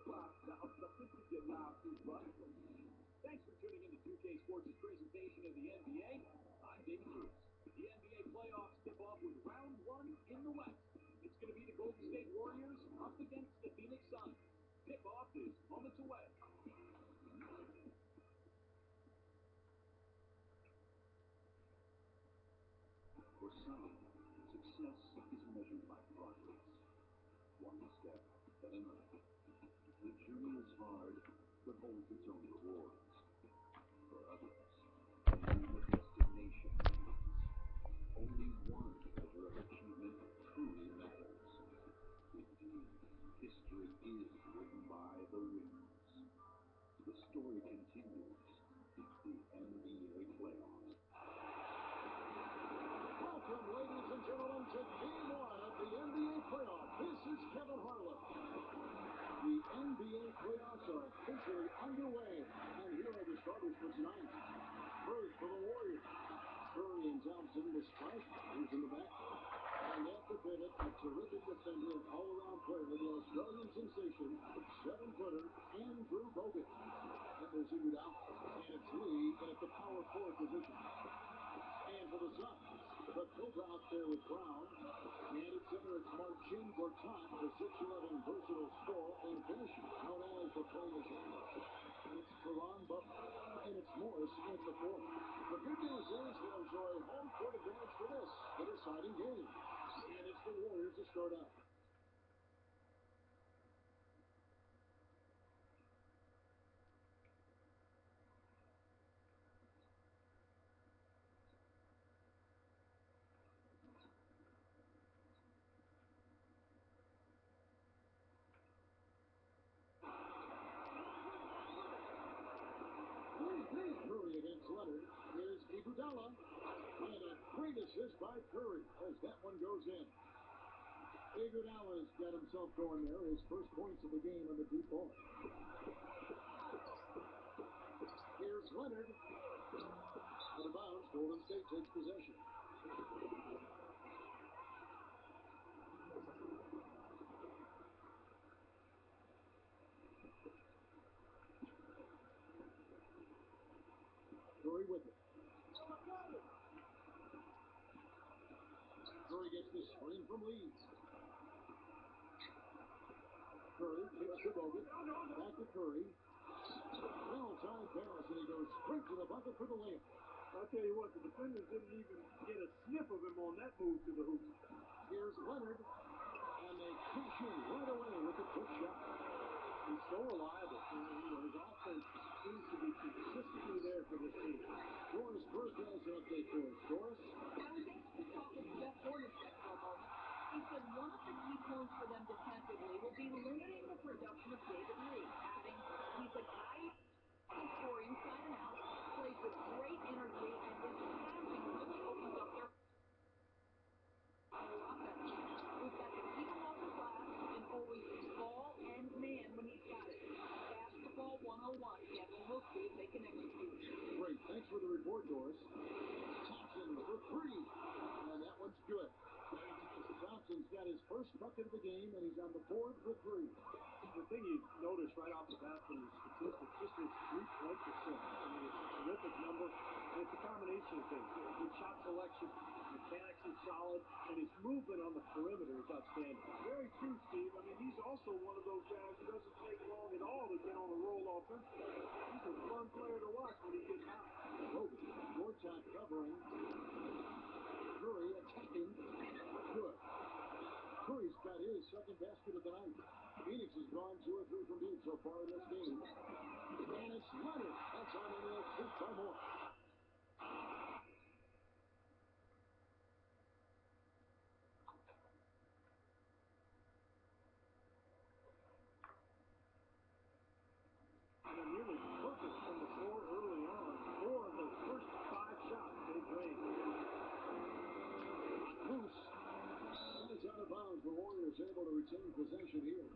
Thanks for tuning in to 2K Sports' presentation of the NBA. I'm David Cruz. The NBA playoffs tip off with round one in the West. It's going to be the Golden State Warriors up against the Phoenix Suns. Tip-off is moments away. For some, success is measured by progress. One step at another. The journey is hard, but holds its own rewards. For others, even the destination ends. Only one measure of achievement truly matters. Indeed, history is written by the winners. The story continues. The NBA playoffs. Welcome, ladies and gentlemen, to Game 1 of the NBA playoffs. This is Kevin Harlan. The NBA playoffs are officially underway, and here are the starters for tonight. First, for the Warriors, Curry and Thompson with Splash Brothers in the backcourt. And at the pivot, a terrific defender and all-around player, the Australian sensation, 7-footer Andrew Bogut. And there's Iguodala, and it's Lee at the power forward position. And for the Suns, the closeout there with Brown. And at center, it's Marcin Gortat, the 6'11 versatile scorer and finisher, known as the playmaker. And it's Caron Butler, and it's Morris at the fourth. The good news is they'll enjoy home court advantage for this, the deciding game. And it's the Warriors to start out. Curry against Leonard. Here's Iguodala. And a great assist by Curry as that one goes in. Iguodala's got himself going there. His first points of the game on the deep ball. Here's Leonard. Out of bounds. Golden State takes possession. Curry with it. Curry gets the screen from Lee. Curry kicks to Bogut. Back to Curry. Well-timed pass, and he goes straight to the bucket for the layup. I'll tell you what, the defenders didn't even get a sniff of him on that move to the hoop. Here's Leonard, and they cash in right away with a quick shot. He's so reliable. His offense seems to be consistently there for this team. Doris Burke has an update for us. Doris? I was actually talking to Jeff Hornacek for a moment. He said one of the key points for them defensively will be limiting the production of David Lee. Adding, he's a guy who score inside and out, plays with great energy, and his passing really opens up their offense. We've got to keep him off the glass and always ball and man when he's got it. Basketball 101. Kevin, we'll see if they can execute. Great. Thanks for the report, Doris. Thompson for three. And that one's good. Thompson's got his first bucket of the game, and he's on the board for three. The thing you notice right off the bat from his statistics, just his three-point percent. I mean, it's a terrific number, and it's a combination of things. His shot selection, mechanics is solid, and his movement on the perimeter is outstanding. Very true, Steve. I mean, he's also one of those guys who doesn't take long at all to get on a roll offensively. He's a fun player to watch when he gets hot. Bogut, Gortat covering. Curry attacking. Good. Curry's got his second basket of the night. Phoenix has gone 2 or 3 from deep so far in this game. And it's Leonard. That's on an assist by Moore. And they're nearly perfect from the floor early on. 4 of the first 5 shots they've made. Moose. And it's out of bounds. The Warriors able to retain possession here.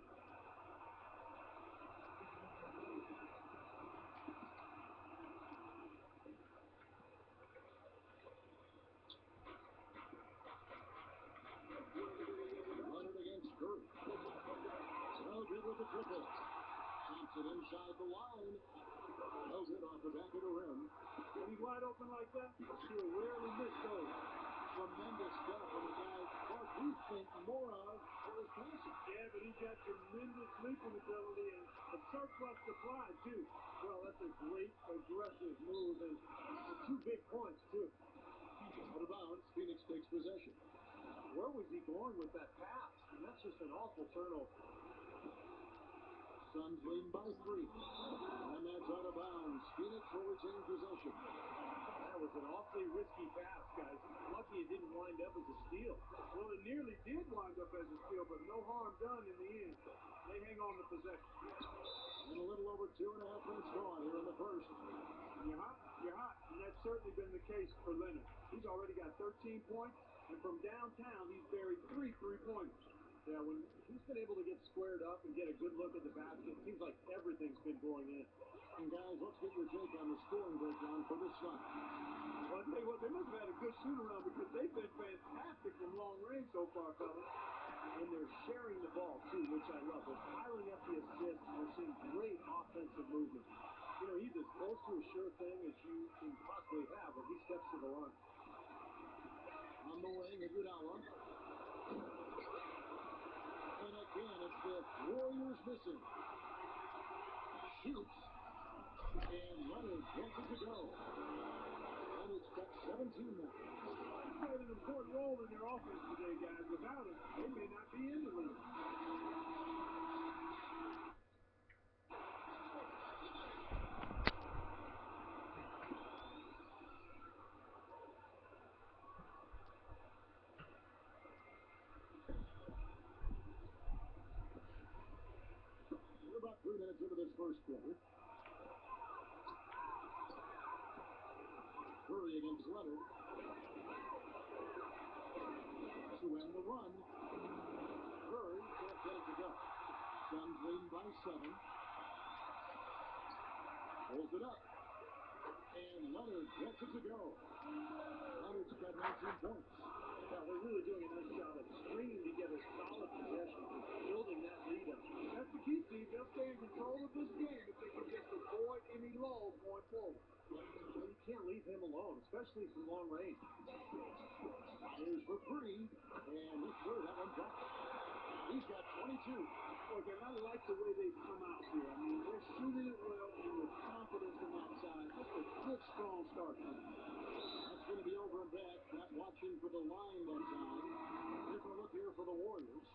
Leonard against Curry. So good with the triple. it inside the line. Held it off the back of the rim. When he's wide open like that, he'll rarely miss those. Tremendous stuff, and the guy Clark we think more of for his passing. Yeah, but he's got tremendous leaping ability and a surplus supply, too. Well, that's a great aggressive move, and 2 big points, too. Out of bounds, Phoenix takes possession. Where was he going with that pass? And that's just an awful turnover. Suns lead by 3. And that's out of bounds. Phoenix will retain possession. That was an awfully risky pass, guys. Lucky it didn't wind up as a steal. Well, it nearly did wind up as a steal, but no harm done in the end. They hang on to possession. And a little over 2.5 minutes gone here in the first. You're hot, you're hot. And that's certainly been the case for Leonard. He's already got 13 points, and from downtown, he's buried 3 3-pointers. Yeah, when he's been able to get squared up and get a good look at the basket, it seems like everything's been going in. And guys, let's get your take on the scoring breakdown for this Suns. Well, I'll tell you what, they must have had a good shoot-around because they've been fantastic from long range so far, fellas. And they're sharing the ball, too, which I love. They're piling up the assists. We're seeing great offensive movement. You know, he's as close to a sure thing as you can possibly have when he steps to the line. On the wing, Iguodala. And again, it's the Warriors missing. Shoots. And Leonard gets it to go. Leonard's got 17 now. He's played an important role in their offense today, guys. Without him, they may not be in the league. We're about 3 minutes into this first quarter. Curry against Leonard. To end the run. Curry can't get it to go. Suns leading by 7. Pulls it up. And Leonard gets it to go. Leonard's got 19 points. Yeah, they're really doing a nice job of stringing together solid possessions and building that lead up. That's the key, Steve. They'll stay in control of this game if they can just avoid any lulls going forward. Well, you can't leave him alone, especially from long range. Here's for 3. And look sure that one dropped. He's got 22. Look, and I like the way they've come out here. I mean, they're shooting it well and with confidence in that side. Just a good, strong start. That's going to be over and back. Not watching for the line that time. Different look here for the Warriors.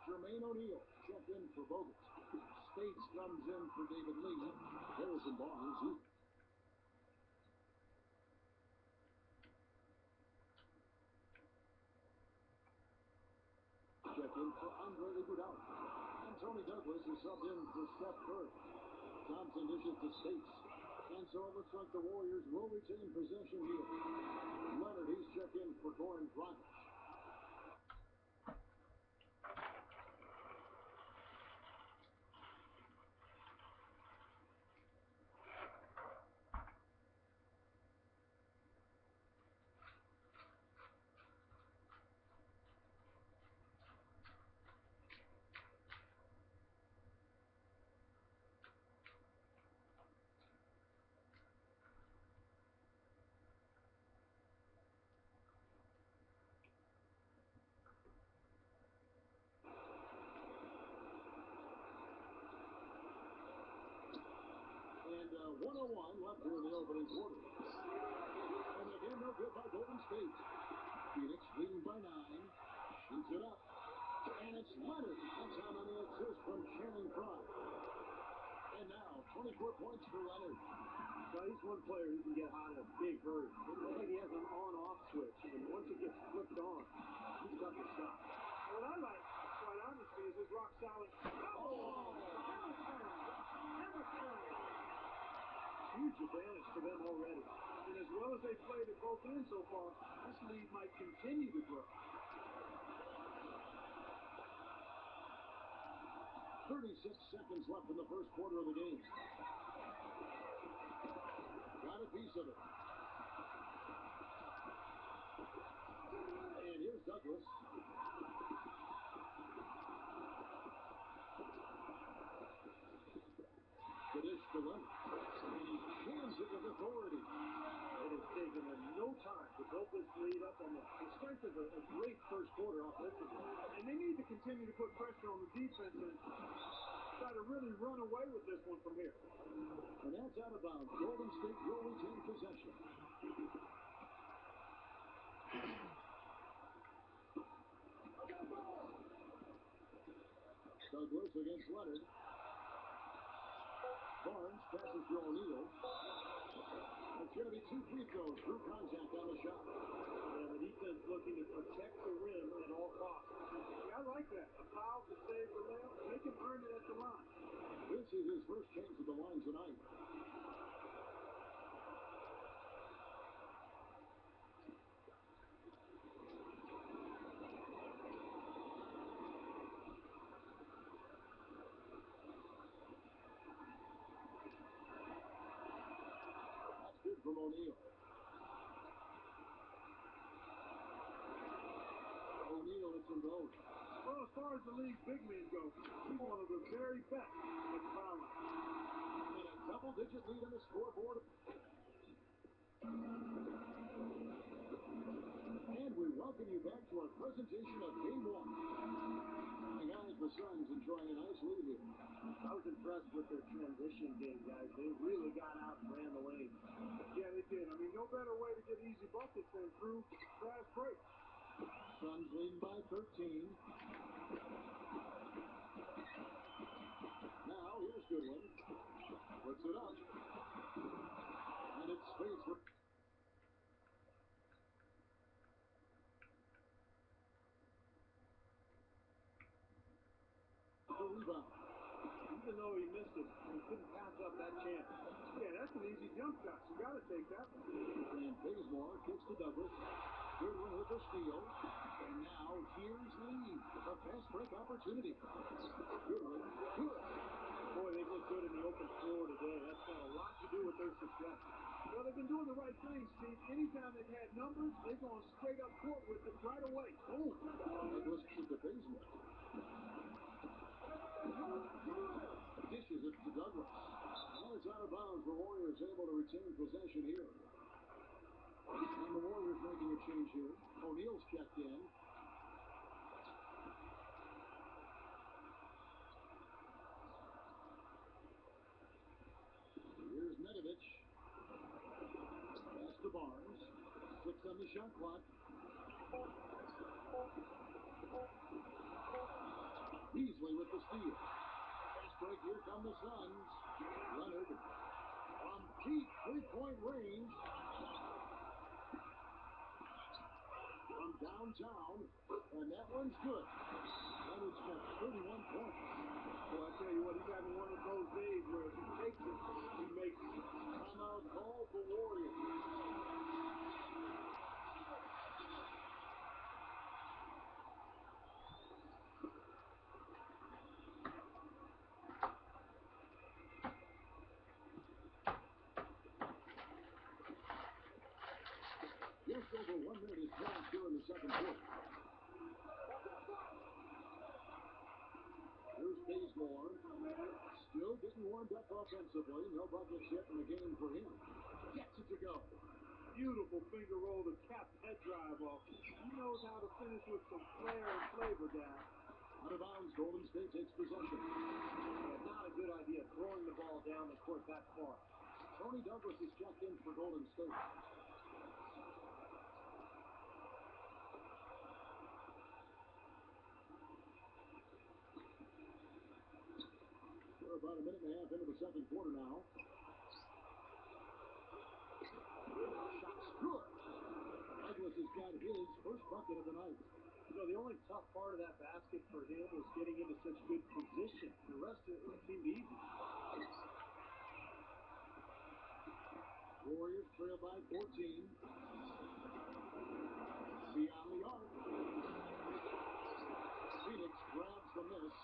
Jermaine O'Neal checked in for Bogut. States comes in for David Lee. Harrison Barnes. Check in for Andre Iguodala. And Tony Douglas is subbed in for Steph Curry. Thompson dishes to States. And so it looks like the Warriors will retain possession here. Leonard, he's checked in for Goran Dragic. And 1:01 left here in the opening quarter. And again, no good by Golden State. Phoenix leading by 9. Shoots it up. And it's Leonard. That's how many assists from Channing Frye. And now, 24 points for Leonard. Well, he's one player who can get hot in a big hurry. It looks like he has an on-off switch, and once it gets flipped on, he's tough to stop. What I like, quite honestly, is his rock-solid. Huge advantage to them already. And as well as they've played at both ends so far, this lead might continue to grow. 36 seconds left in the first quarter of the game. Got a piece of it. And here's Douglas. And he jams it with authority. It has taken them no time to build this lead up on the strength of a great first quarter offensively. And they need to continue to put pressure on the defense and try to really run away with this one from here. And that's out of bounds. Golden State will retain possession. Douglas against Leonard. Barnes passes to O'Neal. It's going to be 2 free throws through contact on the shot. And the defense looking to protect the rim at all costs. Yeah, I like that. A foul to save the layup. They can earn it at the line. This is his first chance at the line tonight. That's good from O'Neal. O'Neal hits them both. Well, as far as the league's big men go, he's one of the very best at the foul line. And a double-digit lead on the scoreboard. And we welcome you back to our presentation of Game 1. And guys, the Suns enjoying a nice lead here. I was impressed with their transition game, guys. They really got out and ran the lane. Yeah, they did. I mean, no better way to get easy buckets than through fast breaks. Suns leading by 13. Now, here's Goodwin. Puts it up. And it's space for... the rebound. Even though he missed it, he couldn't pass up that chance. Yeah, that's an easy jump shot. You got to take that one. And Bazemore kicks to Douglas. Goodwin with the steal. And now here's Lee. A fast break opportunity. Goodwin. Good. Boy, they've looked good in the open floor today. That's got a lot to do with their success. Well, they've been doing the right things, Steve. Anytime they've had numbers, they've gone straight up court with it right away. Boom. Douglas with the Bazemore. Dishes it to Douglas. And it's out of bounds. The Warriors able to retain possession here. And the Warriors making a change here. O'Neal's checked in. Here's Nedovic. Pass to Barnes. 6 on the shot clock. Beasley with the steal. Fast break, here come the Suns. Leonard from deep three-point range. From downtown. And that one's good. Leonard's got 31 points. Well, I tell you what, he's having one of those days where if he takes it, he makes it. Timeout call for Warriors. Just over 1 minute is passed here in the second quarter. Here's Bazemore. Still getting warmed up offensively. No buckets yet in the game for him. Gets it to go. Beautiful finger roll to cap that drive off. He knows how to finish with some flair and flavor, Dad. Out of bounds, Golden State takes possession. Yeah, not a good idea throwing the ball down the court that far. Tony Douglas is checked in for Golden State. We're about a minute and a half into the second quarter now. Shot's good. Douglas has got his first bucket of the night. You know, the only tough part of that basket for him was getting into such good position. The rest of it seemed easy. Warriors trail by 14. Beyond the arc. Phoenix grabs the miss.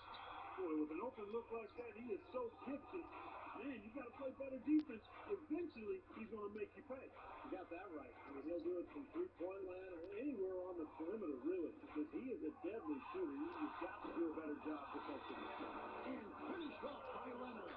Boy, with an open look like that, he is so gifted. Man, you got to play better defense. Eventually, he's going to make you pay. You got that right. I mean, he'll do it from three-point land or anywhere on the perimeter, really, because he is a deadly shooter. You've got to do a better job protecting him. And finished off by Leonard.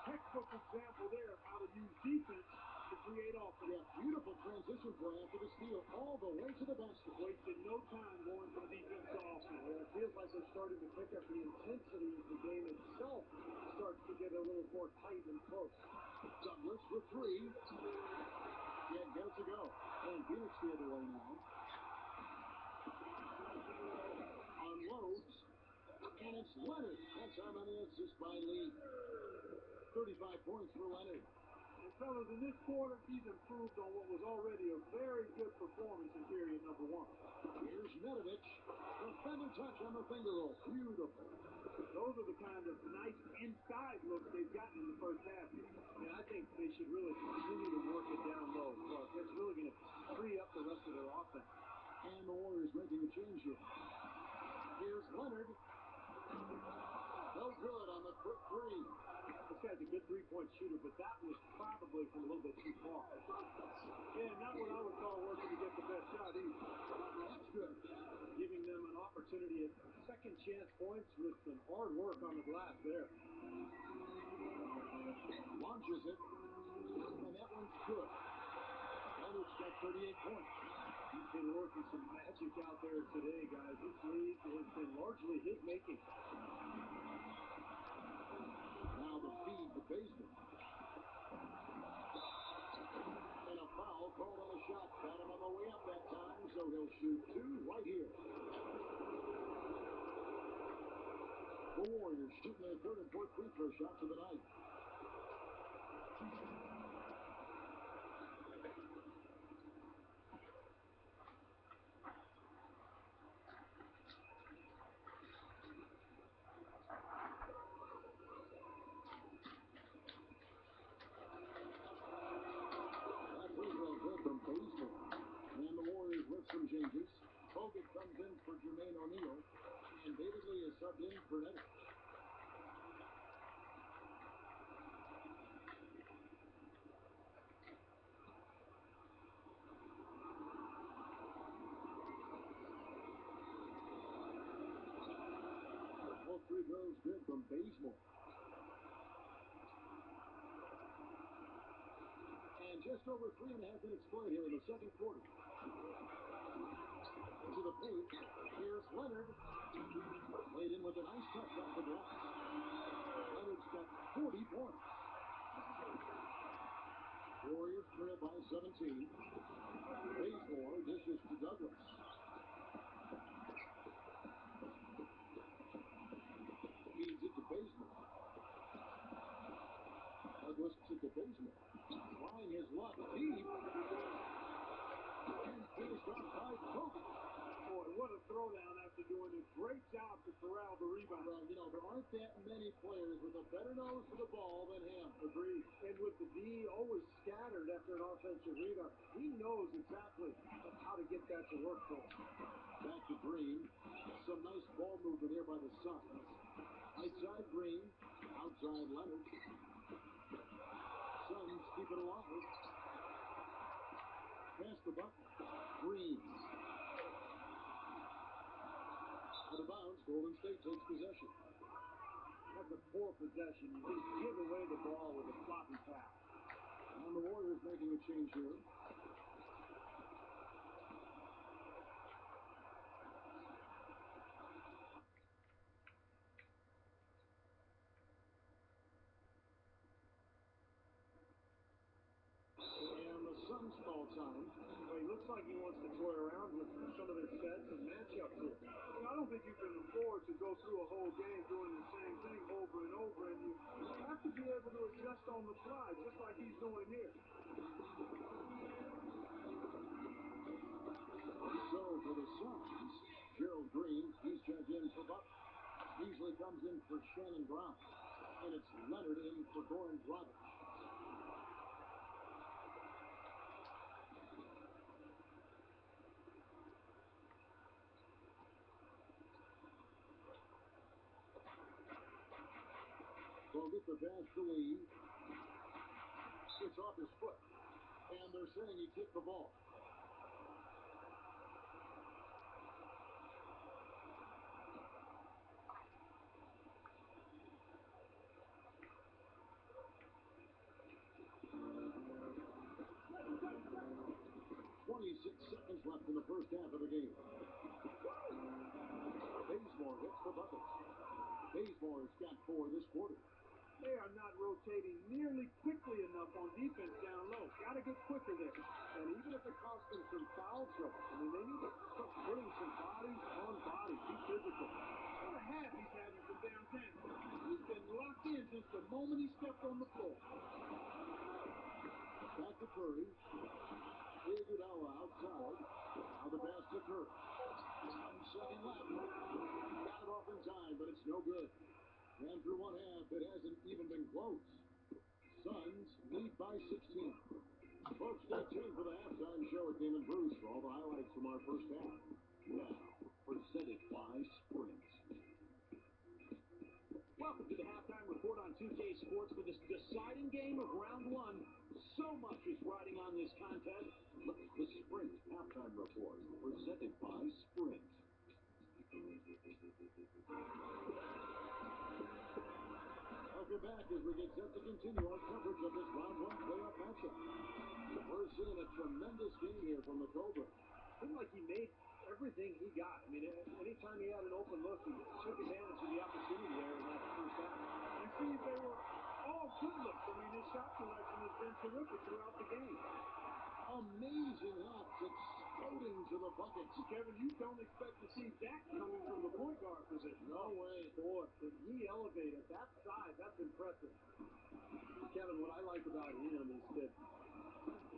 textbook example there of how to use defense to create offense. Yeah, beautiful transition play after the steal all the way to the basket. Wasted no time going from defense to offense. Yeah, it feels like they're starting to pick up the intensity as the game itself starts to get a little more tight and close. Douglas for three. Can't get it to go. And Phoenix the other way now. Unloads. And it's Leonard. That's how many assists by Lee. 35 points for Leonard. And fellas, in this quarter, he's improved on what was already a very good performance in period number one. Here's Nedovic. The feather touch on the finger roll. Beautiful. Those are the kind of nice inside looks they've gotten in the first half here. And I think they should really continue to work it down low. Clark, it's really going to free up the rest of their offense. And the Warriors making a change here. Here's Leonard. No good on the quick three. This guy's a good three-point shooter, but that was probably from a little bit too far. Yeah, not what I would call working to get the best shot either. That's good. Giving them an opportunity at second chance points with some hard work on the glass there. Launches it. And that one's good. Leonard's got 38 points. He's been working some magic out there today, guys. This lead has been largely his making. Now the feed to Bazemore. And a foul called on the shot. Got him on the way up that time, so he'll shoot two right here. The Warriors shooting their third and fourth free throw shots of the night. From Bazemore. And the Warriors with some changes. Bogut comes in for Jermaine O'Neal. And David Lee is subbed in for Nedovic. All three throws good from Bazemore. And just over 3.5 minutes played here in the second quarter. To the paint. Here's Leonard. Laid in with a nice touch off the glass. Leonard's got 40 points. Warriors trail by 17. Bazemore dishes to Douglas. Feeds it to Bazemore. Douglas to Bazemore. Trying his luck deep. And finished off by Bogut. Boy, what a throwdown after doing a great job to corral the rebound. Well, you know, there aren't that many players with a better nose for the ball than him. Agreed. And with the D always scattered after an offensive rebound, he knows exactly how to get that to work for him. Back to Green. Some nice ball movement here by the Suns. Right side Green. Outside Leonard. Suns keep it alive. Pass the buck. Green. Out of bounds. Golden State takes possession. That's a poor possession. You just give away the ball with a sloppy pass. And the Warriors making a change here. And the Suns call time. Well, he looks like he wants to toy around with some of their sets and matchups here. I don't think you can afford to go through a whole game doing the same thing over and over, and you have to be able to adjust on the fly, just like he's doing here. So for the Suns, Gerald Green, he's checked in for Buck. Beasley comes in for Shannon Brown. And it's Leonard in for Goran Dragic. Bogut the pass to Lee. It's off his foot. And they're saying he kicked the ball. first half of the game. Bazemore hits the bucket. Bazemore's got 4 this quarter. They are not rotating nearly quickly enough on defense down low. Got to get quicker there. And even if it costs them some foul trouble, I mean, they need to start putting some bodies on bodies. Be physical. What a half he's having from downtown. He's been locked in since the moment he stepped on the floor. Back to Curry. Iguodala outside. Now the pass to Curry. 1 second left. Got it off in time, but it's no good. And through one half, it hasn't even been close. Suns lead by 16. Folks, stay tuned for the halftime show with Damon Bruce for all the highlights from our first half. Now, presented by Sprint. Welcome to the halftime report on 2K Sports for this deciding game of round 1. So much is riding on this contest. Look at the Sprint halftime report presented by Sprint. Welcome back as we get set to continue our coverage of this round 1 playoff matchup. We're seeing a tremendous game here from the Cobra. Seemed like he made everything he got. I mean, anytime he had an open look, he took advantage of the opportunity there in that first half. And see, they were all good looks. I mean, his shot selection has been terrific throughout the game. Amazing hops exploding to the buckets. Kevin, you don't expect to see that coming from the point guard position. No way. Boy, did he elevate at that size. That's impressive. Kevin, what I like about him is that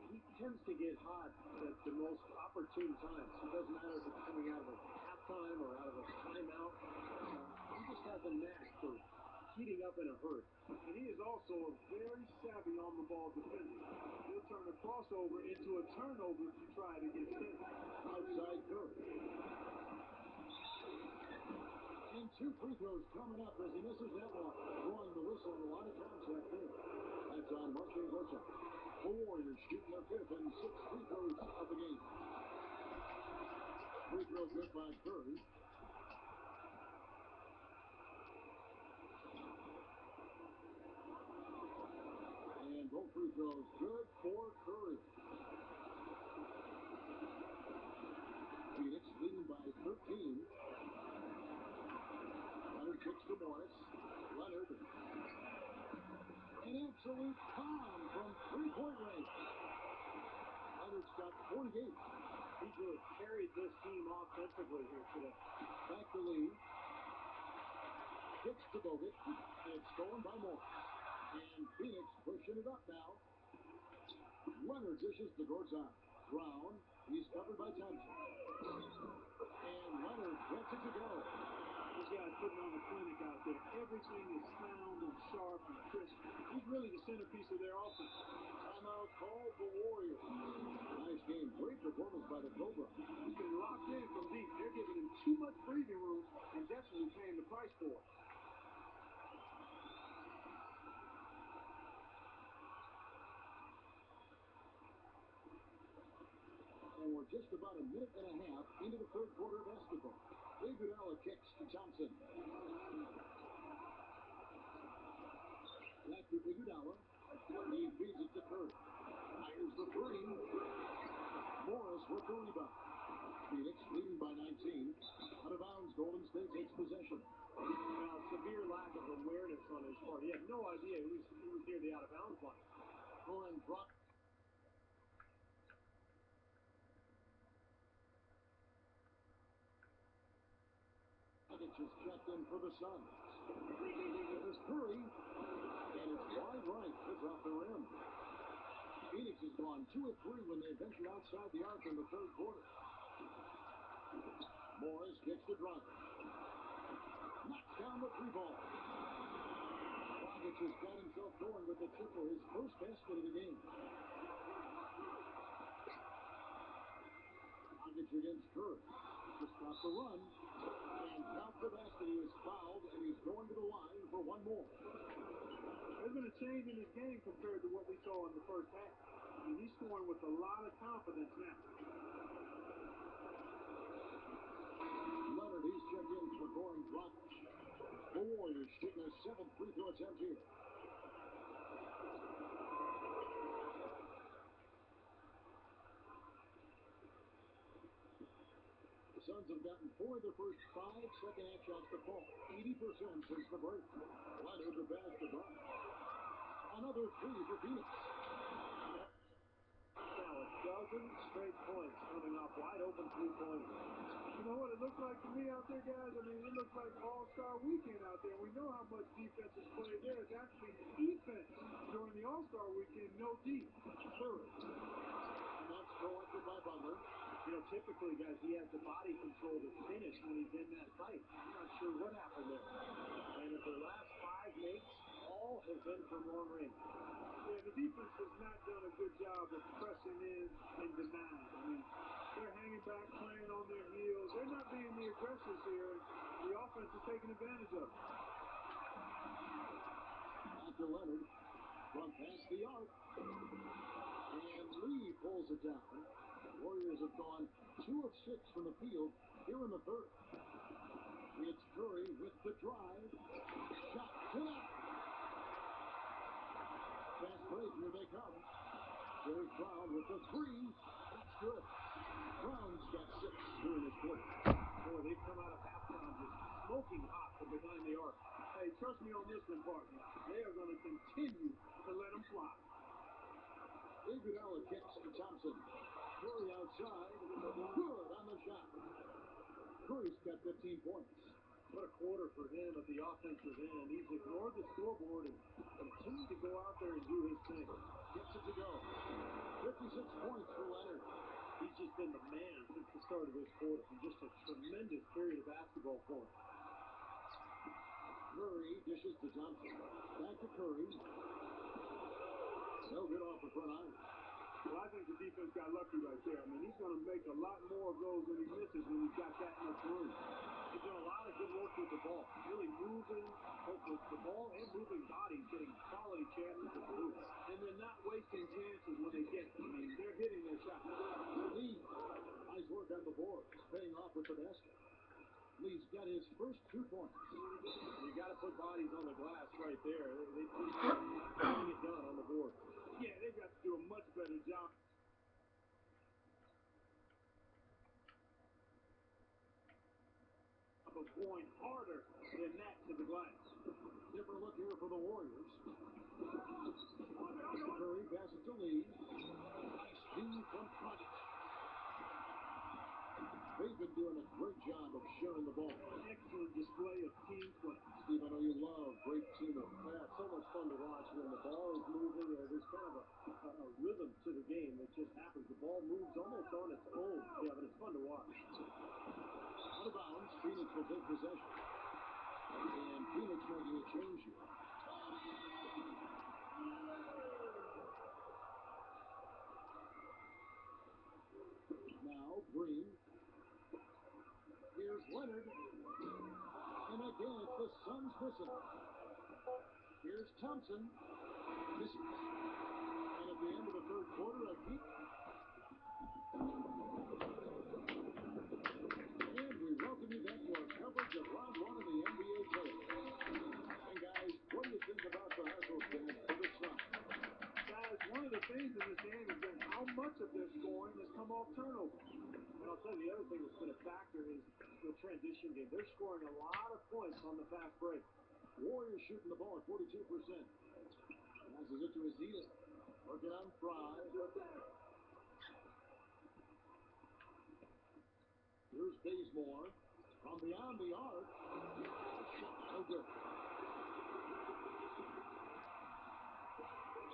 he tends to get hot at the most opportune times. It doesn't matter if it's coming out of a halftime or out of a timeout. He just has a knack for heating up in a hurry. And he is also a very savvy on-the-ball defender. He'll turn a crossover into a turnover if you try to get hit. Outside Curry. And 2 free throws coming up as he misses that one. Drawing the whistle and a lot of contact there. That's on Marcin Gortat. The Warriors shooting their 5th and 6th free throws of the game. Free throw good by Curry. And both free throws good for Curry. Phoenix leading by 13. Leonard kicks to Morris. Leonard. An absolute bomb from 3-point range. Leonard's got 48. He's really carried this team offensively here today. Back to Lee. Kicks to Bogut. It's stolen by Morris. And Phoenix pushing it up now. Leonard dishes to Gortat. Brown. He's covered by Thompson. And Leonard lets it to go. This guy's putting on a clinic out there. Everything is sound and sharp and crisp. He's really the centerpiece of their offense. Timeout called the Warriors. Nice game. Great performance by the Cobra. He's been locked in from deep. They're giving him too much breathing room and definitely paying the price for it. And we're just about a minute and a half into the 3rd quarter of basketball. Iguodala kicks to Thompson. Back to Iguodala. He feeds it to Curry. Fires the 3. Morris with the rebound. Phoenix leading by 19. Out of bounds, Golden State takes possession. Severe lack of awareness on his part. He had no idea he was near the out-of-bounds line. Goran Dragic. Is checked in for the Suns. There's Curry, and it's wide right. It's off the rim. Phoenix has gone 2 of 3 when they ventured outside the arc in the 3rd quarter. Morris kicks to Dragic. Knocks down the 3-ball. Dragic has got himself going with the triple, his first basket of the game. Dragic against Curry. To stop the run. And count the basket. He was fouled, and he's going to the line for one more. There's been a change in his game compared to what we saw in the first half. I mean, he's scoring with a lot of confidence now. Leonard, he's checked in for Goran Dragic. The Warriors shooting their 7th free throw attempt here. Suns have gotten 4 of their first 5 second-half shots to fall. 80% since the break. Leonard the basket by. Another three for Phoenix. Now a dozen straight points coming off wide open three-pointers. You know what it looks like to me out there, guys? I mean, it looks like All-Star Weekend out there. We know how much defense is played there. It's actually defense during the All-Star Weekend, no D. Third. And that's collected by Butler. You know, typically, guys, he has the body control to finish when he's in that fight. I'm not sure what happened there. And of their last 5 makes, all have been from long range. Yeah, the defense has not done a good job of pressing in and denying. I mean, they're hanging back, playing on their heels. They're not being the aggressors here, and the offense is taking advantage of it. After Leonard, from past the arc. And Lee pulls it down. Warriors have gone 2 of 6 from the field here in the third. It's Curry with the drive. Shot to net. Fast break, here they come. There's Brown with the three. That's good. Brown's got 6 during this quarter. Boy, they've come out of halftime just smoking hot from behind the arc. Hey, trust me on this one, partner. They are going to continue to let them fly. Iguodala kicks to Thompson. Curry outside. Good on the shot. Curry's got 15 points. What a quarter for him at the offensive end. He's ignored the scoreboard and continued to go out there and do his thing. Gets it to go. 56 points for Leonard. He's just been the man since the start of this quarter. And just a tremendous period of basketball for him. Curry dishes to Thompson. Back to Curry. No good off the front iron. Well, I think the defense got lucky right there. I mean, he's going to make a lot more of those than he misses when he's got that much room. He's done a lot of good work with the ball. Really moving both with the ball and moving bodies, getting quality chances to move. And then not wasting chances when they get them. I mean, they're hitting their shots. Lee, nice work on the board. Paying off with the basket. Lee's got his first 2 points. You got to put bodies on the glass right there. They just not getting it done on the board. Yeah, they've got to do a much better job of going harder than that to the glass. Different look here for the Warriors. Curry passes to Lee. Nice feed from Dragic. They've been doing a great job of sharing the ball. Excellent display of team play. Steve, I know you love great teamwork. Yeah, it's so much fun to watch when the ball is moving. There's kind of a rhythm to the game that just happens. The ball moves almost on its own. Yeah, but it's fun to watch. Out of bounds, Phoenix will take possession. And Phoenix making a change here. Now, Green. Here's Leonard. And again, it's the Suns missing. Here's Thompson. Misses. And at the end of the third quarter, a deep. And we welcome you back to our coverage of round 1 of the NBA playoffs. And guys, what do you think about the hustle game for the Suns? Guys, one of the things in this game has been how much of their scoring has come off turnover. And I'll tell you, the other thing that's been a factor is the transition game. They're scoring a lot of points on the fast break. Warriors shooting the ball at 42%. Passes it to Azita. Working on Fry. Here's Bazemore. From beyond the arc. Shot no good.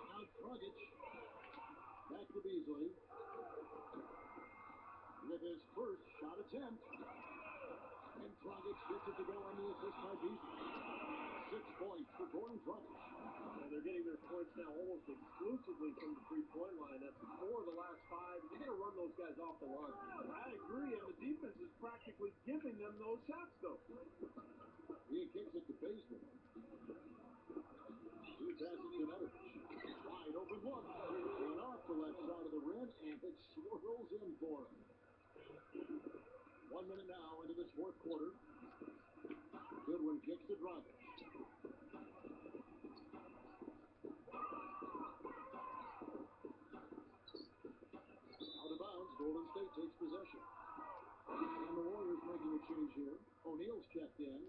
Now Dragic. Back to Beasley. With his first shot attempt. And Dragic gets it to go on the assist by Beasley. 6 points for Goran Dragic. And they're getting their points now almost exclusively from the three-point line. That's 4 of the last 5. You're going to run those guys off the line. I agree, and the defense is practically giving them those shots, though. He kicks it to Bazemore. 2 passes to Nedovic. Wide open look. And off the left side of the rim, and it swirls in for him. 1 minute now into this fourth quarter. Goodwin kicks to Dragic. Out of bounds, Golden State takes possession. And the Warriors making a change here. O'Neal's checked in.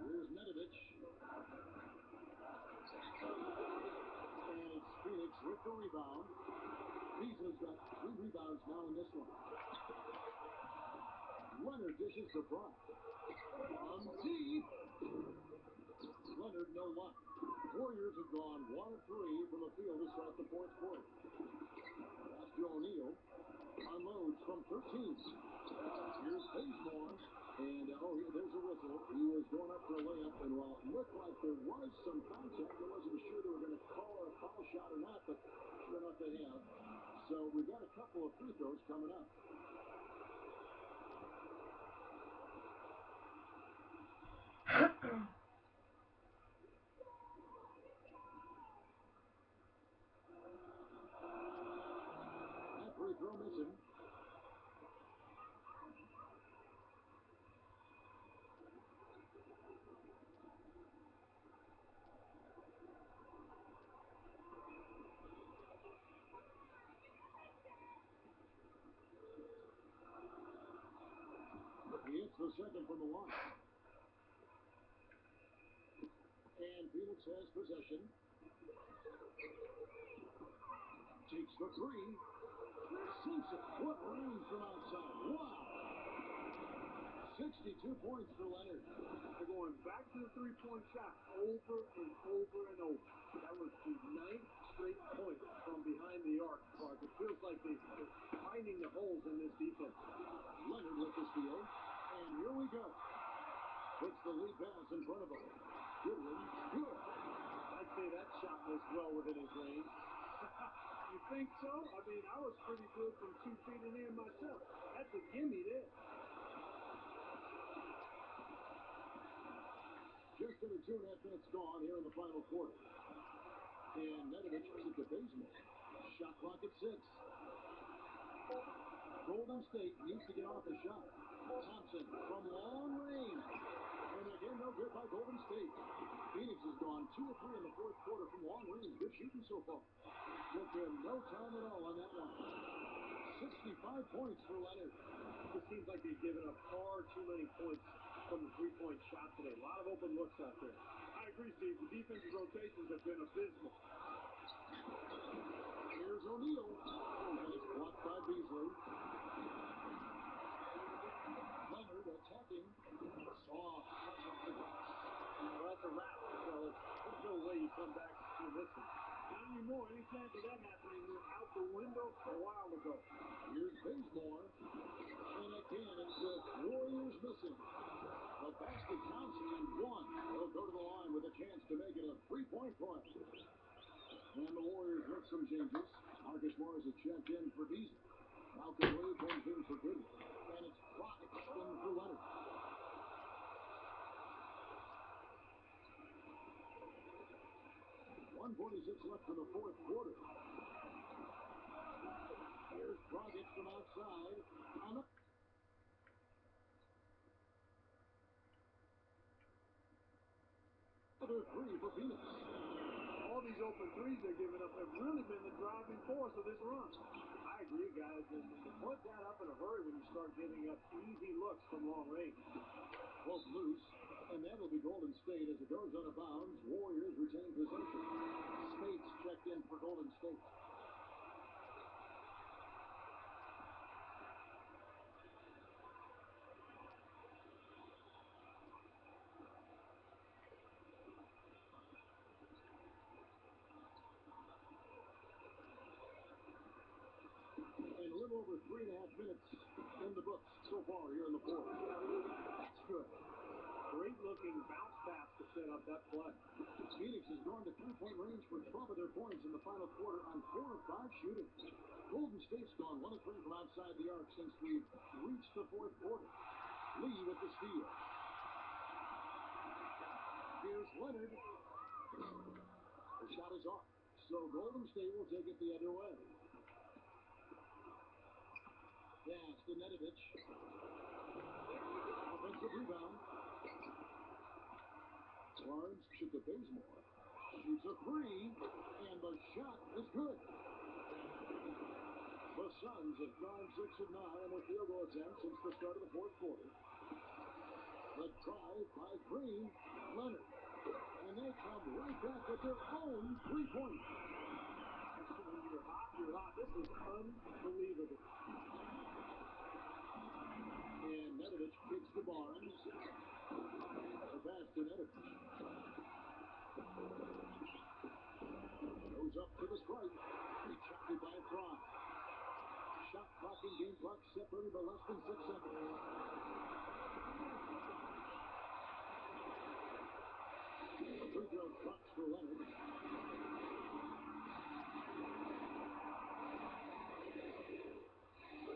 Here's Nedovic. And it's Phoenix with the rebound. Beasley's got 3 rebounds now in this one. Leonard dishes to Brock. From deep. Leonard, no luck. Warriors have gone 1 of 3 from the field to start the fourth quarter. That's Joe O'Neal. Unloads from 13. Here's Bazemore. And, there's a whistle. He was going up for a layup, and while it looked like there was some contact, I wasn't sure they were going to call a foul shot or not, but sure enough they have. So we've got a couple of free throws coming up. That free throw missing. He hits the second from the line. And Phoenix has possession. Takes the 3. Sinks it. What range from outside. Wow. 62 points for Leonard. They're going back to the three-point shot over and over and over. That was the 9th straight point from behind the arc. It feels like they're finding the holes in this defense. Leonard with the steal. And here we go. Puts the lead pass in front of him. Goodwin. Good. I'd say that shot was well within his range. You think so? I mean, I was pretty good from 2 feet in there myself. That's a gimme there. Just under 2.5 minutes gone here in the final quarter. And Nedovic gives it to Bazemore. Shot clock at 6. Golden State needs to get off the shot. Thompson from long range. And again, no good by Golden State. Phoenix has gone 2 of 3 in the fourth quarter from long range. Good shooting so far. Took him no time at all on that one. 65 points for Leonard. It seems like they've given up far too many points from the three-point shot today. A lot of open looks out there. I agree, Steve. The defensive rotations have been abysmal. Here's O'Neal. And it's blocked by Beasley. Leonard attacking. Soft. Well, that's a wrap, fellas. There's no way you come back from this one. Not anymore. Any chance of that happening went out the window a while ago. Here's Bazemore. And again, it's the Warriors missing. The basket counts and 1. They'll go to the line with a chance to make it a 3-point play. And the Warriors make some changes. Marcus Morris has checked in for Beasley. Malcolm Wade comes in for Goodwin. And it's Brock in for Leonard. 1:46 left in the fourth quarter. Here's Dragic from outside. Another 3 for Phoenix. All these open threes they're giving up have really been the driving force of this run. I agree, guys. And to put that up in a hurry when you start giving up easy looks from long range. Both loose, and that'll be Golden State as it goes out of bounds. Warriors retain possession. Spates checked in for Golden State. And a little over 3.5 minutes in the books so far here in the fourth. That's good. Great looking bounce pass to set up that play. Phoenix has gone to 3-point range for 12 of their points in the final quarter on 4 of 5 shooting. Golden State's gone 1 of 3 from outside the arc since we've reached the fourth quarter. Lee with the steal. Here's Leonard. The shot is off. So Golden State will take it the other way. Pass to Nedovic. offensive rebound. Barnes to Bazemore. Shoots a three, and the shot is good. The Suns have gone 6 of 9 on their field goal attempts since the start of the fourth quarter. The drive by Green, Leonard. And they come right back with their own three-pointer. When you're hot, you're hot. This is unbelievable. And Nedovic kicks to Barnes. The pass to Nedovic. Goes up to the stripe. Rejected by Fry. Shot clock and game clock separated by less than 6 seconds. The free throw drops for Leonard.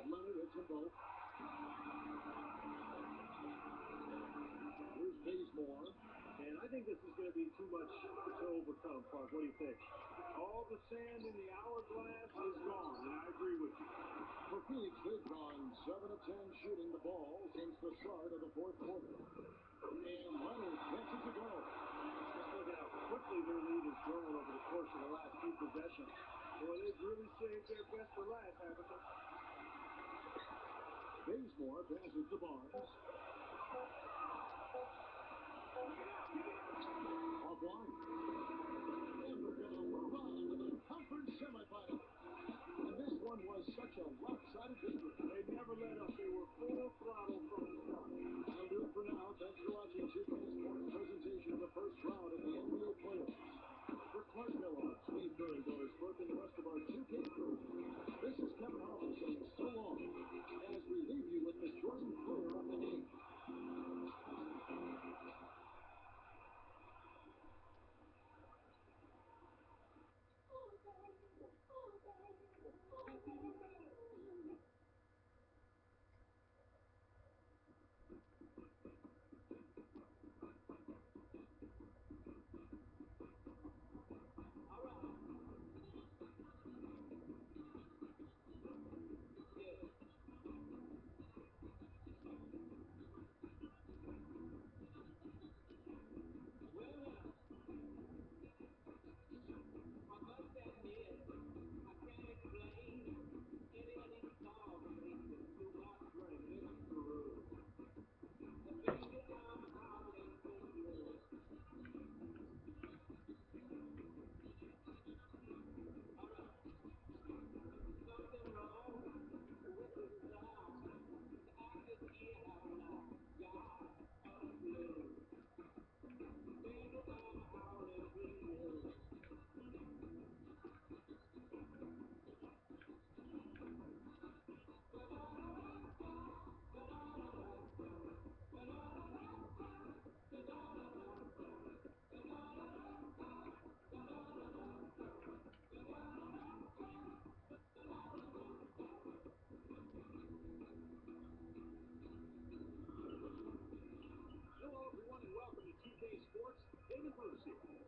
Leonard hits them both. Here's Bazemore. And I think this is going to be too much to overcome, Clark. What do you think? All the sand in the hourglass is gone, and I agree with you. For Phoenix, they've gone 7 of 10 shooting the ball since the start of the fourth quarter. And Leonard gets it to go. Just look at how quickly their lead has grown over the course of the last few possessions. Boy, they've really saved their best for last, haven't they? Bazemore passes to Barnes. Offline. And we're going to move on to the conference semifinal. And this one was such a lopsided victory. They never let up. They were full throttle from the start. That'll do it for now. Thanks for watching 2K Sports presentation of the first round of the NBA playoffs. For Clark Miller, Steve Curry, Doris Burke, and the rest of our 2K crew, this is Kevin Harlan saying so long as we leave you with the Jordan player of the game.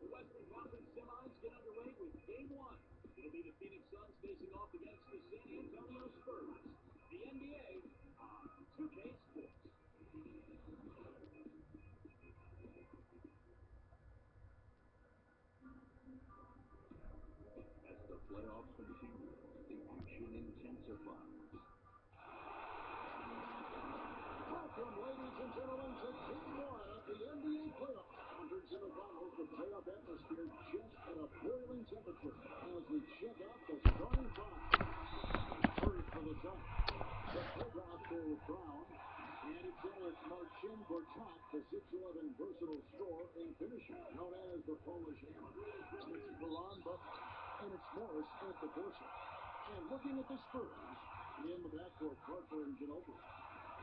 The Western Conference semis get underway with Game 1. It'll be the Phoenix Suns facing off against the San Antonio Spurs. The NBA on 2K Sports. As the playoffs continue, the action intensifies. Welcome, ladies and gentlemen, to Game 1 of the NBA playoffs. Hundreds in the finals, the playoff atmosphere just at a boiling temperature as we check out the starting five. First for the Suns, the breakout for Brown, and it's center Marcin Gortat, the 6'11" versatile scorer and finisher, known as the Polish Hammer. And it's Baran Butler, and it's Morris at the foursome. And looking at the Spurs, in the backcourt, Parker and Ginobili.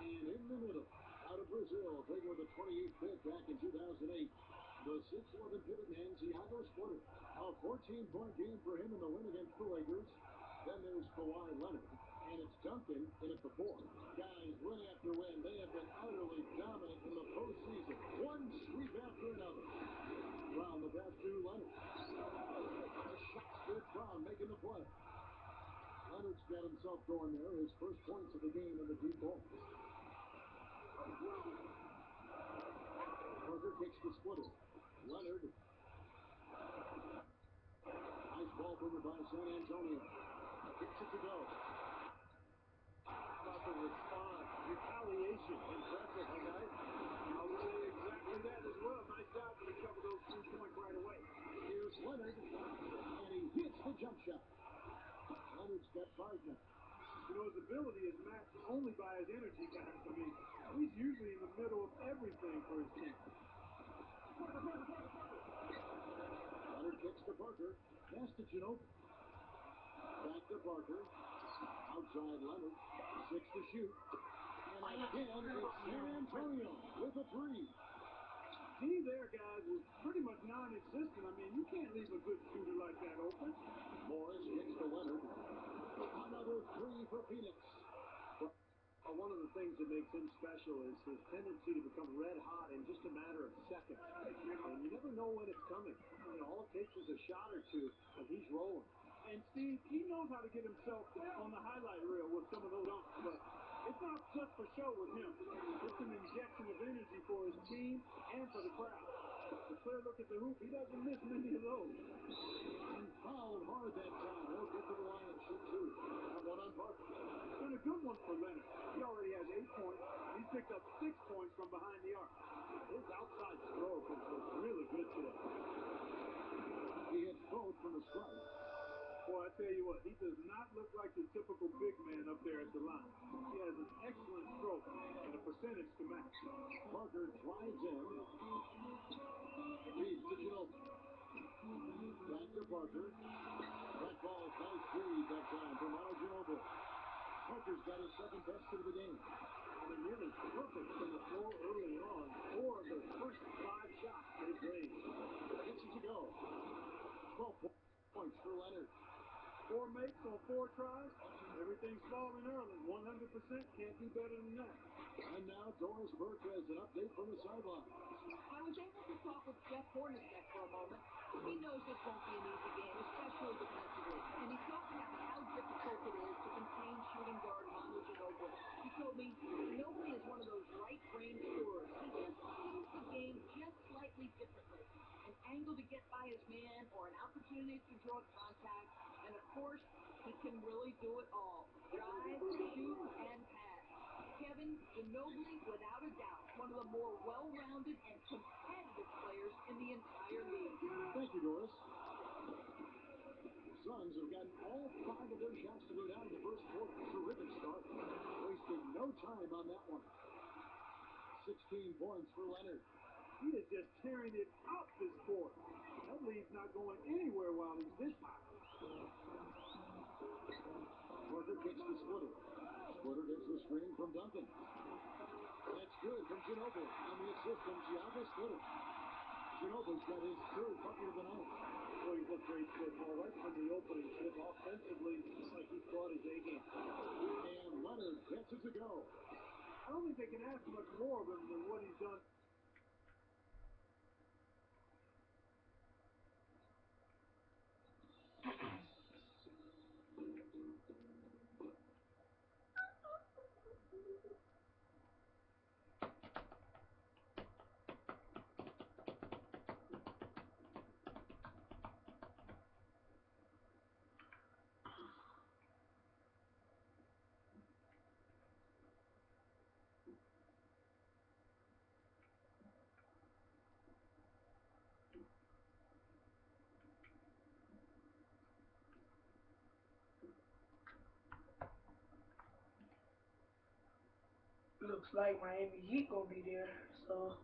And in the middle, out of Brazil, taken with the 28th pick back in 2008, the 6'11" pivot man, Thiago Splitter. A 14-point game for him in the win against the Lakers. Then there's Kawhi Leonard, and it's Duncan in at the four. Guys, win after win, they have been utterly dominant in the postseason. One sweep after another. Brown the pass to Leonard. A shot good. Brown making the play. Leonard's got himself going there. His first points of the game in the deep ball. Parker kicks the splitter. Leonard. Nice ball mover by San Antonio. Kicks it to go. How about the response? Retaliation. Impressive, huh, guys? I would say exactly that as well. Nice job to recover those 3 points right away. Here's Leonard, and he hits the jump shot. Leonard's got 5 now. You know, his ability is matched only by his energy, guys. I mean, he's usually in the middle of everything for his team. Leonard kicks to Parker. Pass to Ginobili. Back to Parker. Outside Leonard. 6 to shoot. And again, it's San Antonio with a 3. D there, guys, was pretty much non-existent. I mean, you can't leave a good shooter like that open. Morris kicks to Leonard. Another 3 for Phoenix. One of the things that makes him special is his tendency to become red hot in just a matter of seconds. And you never know when it's coming. You know, all it takes is a shot or two, and he's rolling. And Steve, he knows how to get himself on the highlight reel with some of those dunks, but it's not just for show with him. It's an injection of energy for his team and for the crowd. A clear look at the hoop, he doesn't miss many of those. And fouled hard that time. He'll get to the line and shoot 2. That one on Parker. And a good one for Leonard. He already has 8 points. He's picked up 6 points from behind the arc. His outside stroke was really good today. He hits both from the stripe. Boy, I tell you what, he does not look like your typical big man up there at the line. He has an excellent stroke and a percentage to match. Parker drives in. Feeds to Ginobili. Back to Parker. That ball, nice freeze that time from Manu Ginobili. Parker's got his second best of the game. And they're nearly perfect from the floor early on. 4 of the first 5 shots that he's made. Gets it to go. 12 points for Leonard. 4 makes on 4 tries. Everything's falling early. 100%. Can't do better than that. And now Doris Burke has an update from the sideline. I was able to talk with Jeff Hornacek for a moment. He knows this won't be an easy game, especially defensively. And he talked about how difficult it is to contain shooting guard Manu Ginobili. He told me Ginobili is one of those right-brain scorers. He just sees the game just slightly differently. An angle to get by his man or an opportunity to draw contact. And of course, he can really do it all. Drive, shoot, and pass. Kevin, Ginobili, without a doubt, one of the more well-rounded and competitive players in the entire league. Thank you, Doris. Suns have gotten all 5 of their shots to go down in the first quarter. Terrific start. Wasted no time on that one. 16 points for Leonard. He is just tearing it out this quarter. That lead's not going anywhere while he's this high. Parker kicks the splitter. Splitter gets the screen from Duncan. That's good from Ginobili. And the assist from Thiago Splitter. Ginobili's got his 3rd bucket of the night. Boy, he's looked great so far. Right from the opening tip, offensively, it's like he's brought his A game. And Leonard gets it to go. I don't think they can ask much more of him than what he's done. Looks like Miami Heat gonna be there, so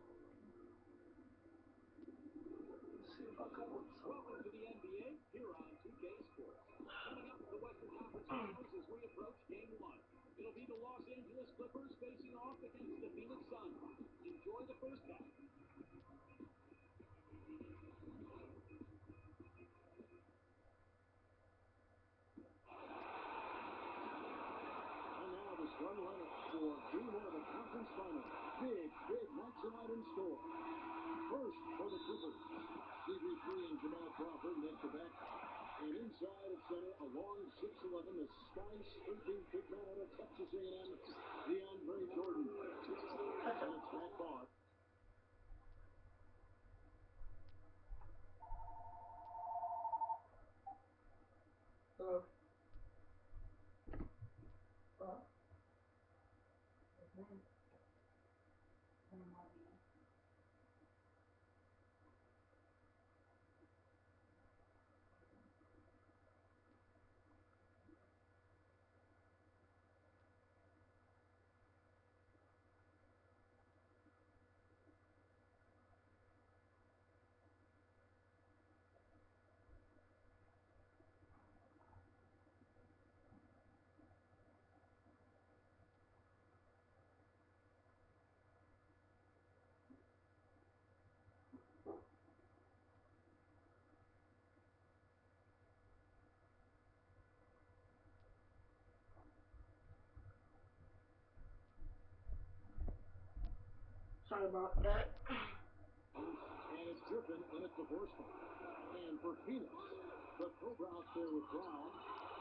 let's see if I can win some. Welcome to the NBA here on 2K Sports. Coming up, the Western Conference Finals as we approach Game 1. It'll be the Los Angeles Clippers facing off against the Phoenix Suns. Enjoy the first half. And now the starting lineup for Game 1 of the conference final. Big night tonight in store. First for the Clippers. CP3 and Jamal Crawford neck to back. And inside at center, a long 6'11", the sky-scraping big man out of Texas A&M, DeAndre Jordan. And it's Matt Barr. Sorry about that. And it's Griffin in at the Borstal. And for Phoenix, the Cobra out there with Brown.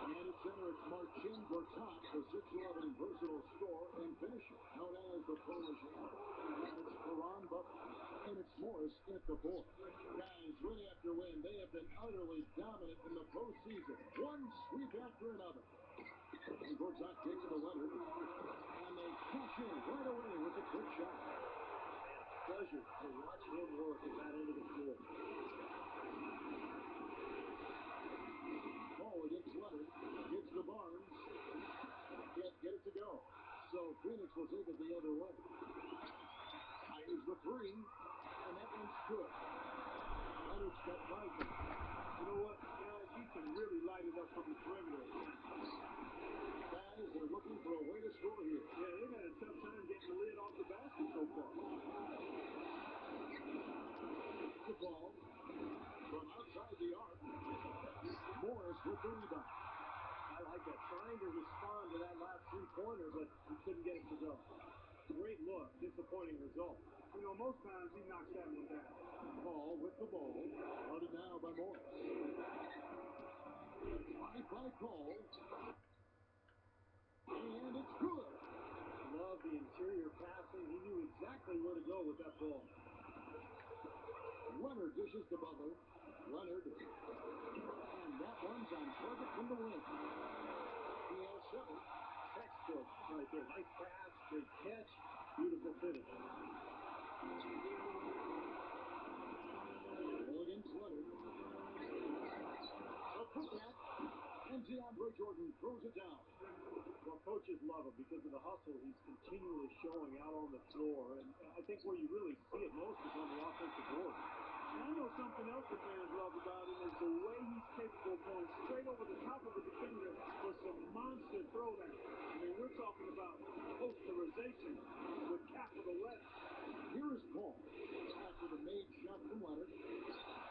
And at center, it's Marcin Gortat, the 6'11" versatile scorer and finisher, known as the Polish Hammer. And it's Perron Butler. And it's Morris at the 4. Guys, win after win, they have been utterly dominant in the postseason. One sweep after another. And Gortat takes it to Leonard. And they cash in right away with a quick shot. Pleasure to watch him work at that end of the floor. Ball against Leonard. Gets to Barnes. Can't get it to go. So Phoenix will take it the other way. Fires the three. And that one's good. Leonard's got 5 points. You know what, guys? He can really light it up from the perimeter. Guys are looking for a way to score here. Yeah, they've had a tough time getting the lid off the basket so far. The ball from outside the arc. Morris with the rebound. I like that. Trying to respond to that last three-pointer, but he couldn't get it to go. Great look. Disappointing result. You know, most times he knocks that one down. Ball with the ball. Guarded now by Morris. 5 call. And it's good. Love the interior passing. He knew exactly where to go with that ball. Leonard dishes to Butler. Leonard. And that one's on target from the wing. He has 7. Textbook right there. Nice pass, great catch, beautiful finish. Ball against Leonard. A putback. And DeAndre Jordan throws it down. Well, coaches love him because of the hustle he's continually showing out on the floor. And I think where you really see it most is on the offensive board. And I know something else the fans love about him is the way he's capable of going straight over the top of the defender for some monster throwdown. I mean, we're talking about posterization with capital letters. Here is Paul. After the made shot from Leonard.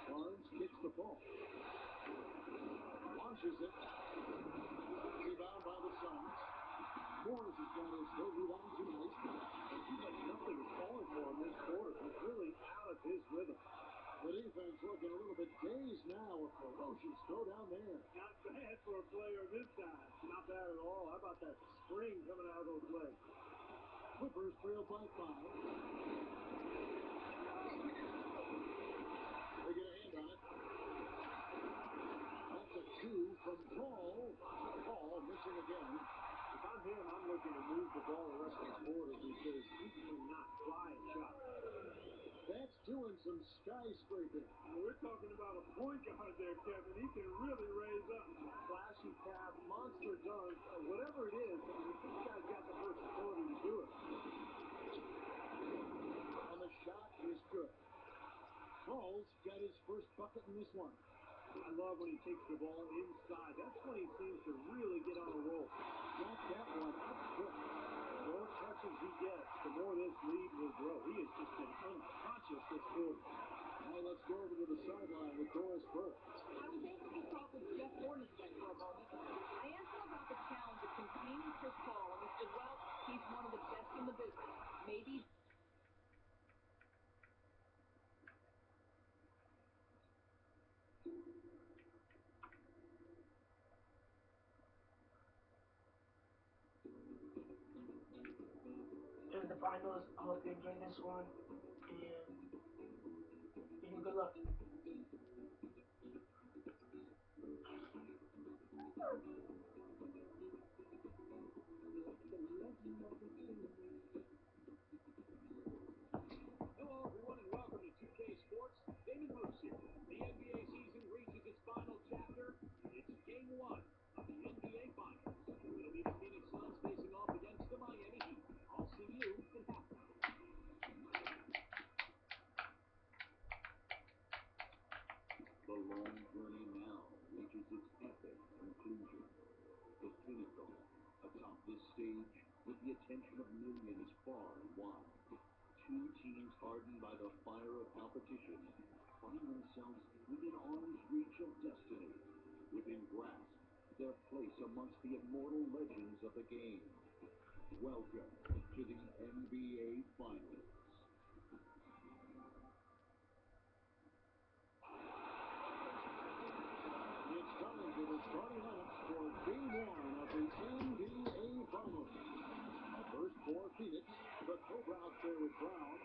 Barnes kicks the ball. Launches it. Rebound by the Suns. Morris has got his third rebound tonight. It seems like nothing is falling for him this quarter. He's really out of his rhythm. The defense looking a little bit dazed now. A ferocious throwdown there. Not bad for a player of his size. Not bad at all. How about that spring coming out of those legs? Clippers trailed by 5. They get a hand on it. That's a 2 from Paul. Paul missing again. If I'm him, I'm looking to move the ball the rest of the quarter because he cannot fly a shot. That's doing some skyscraping. We're talking about a point guard there, Kevin. He can really raise up. Flashy pass, monster dunk, whatever it is, I mean, this guy's got the versatility to do it. And the shot is good. Paul's got his first bucket in this one. I love when he takes the ball inside. That's when he seems to really get on a roll. Got that one up quick. The more touches he gets, the more this lead will grow. He has just been unconscious this quarter. Now let's go over to the sideline with Doris Burke. I was able to talk with Jeff Hornacek for a moment. I asked him about the challenge of containing Chris Paul, and he said, well, he's one of the best in the business. Maybe In the finals, I hope you enjoy this one, and good luck. the legend of the city. This stage, with the attention of millions far and wide, two teams hardened by the fire of competition find themselves within arm's reach of destiny, within grasp their place amongst the immortal legends of the game. Welcome to the NBA Finals. It's time for the starting lineups for Game 1 of the NBA Finals. First for Phoenix, the Cobra out there with Brown.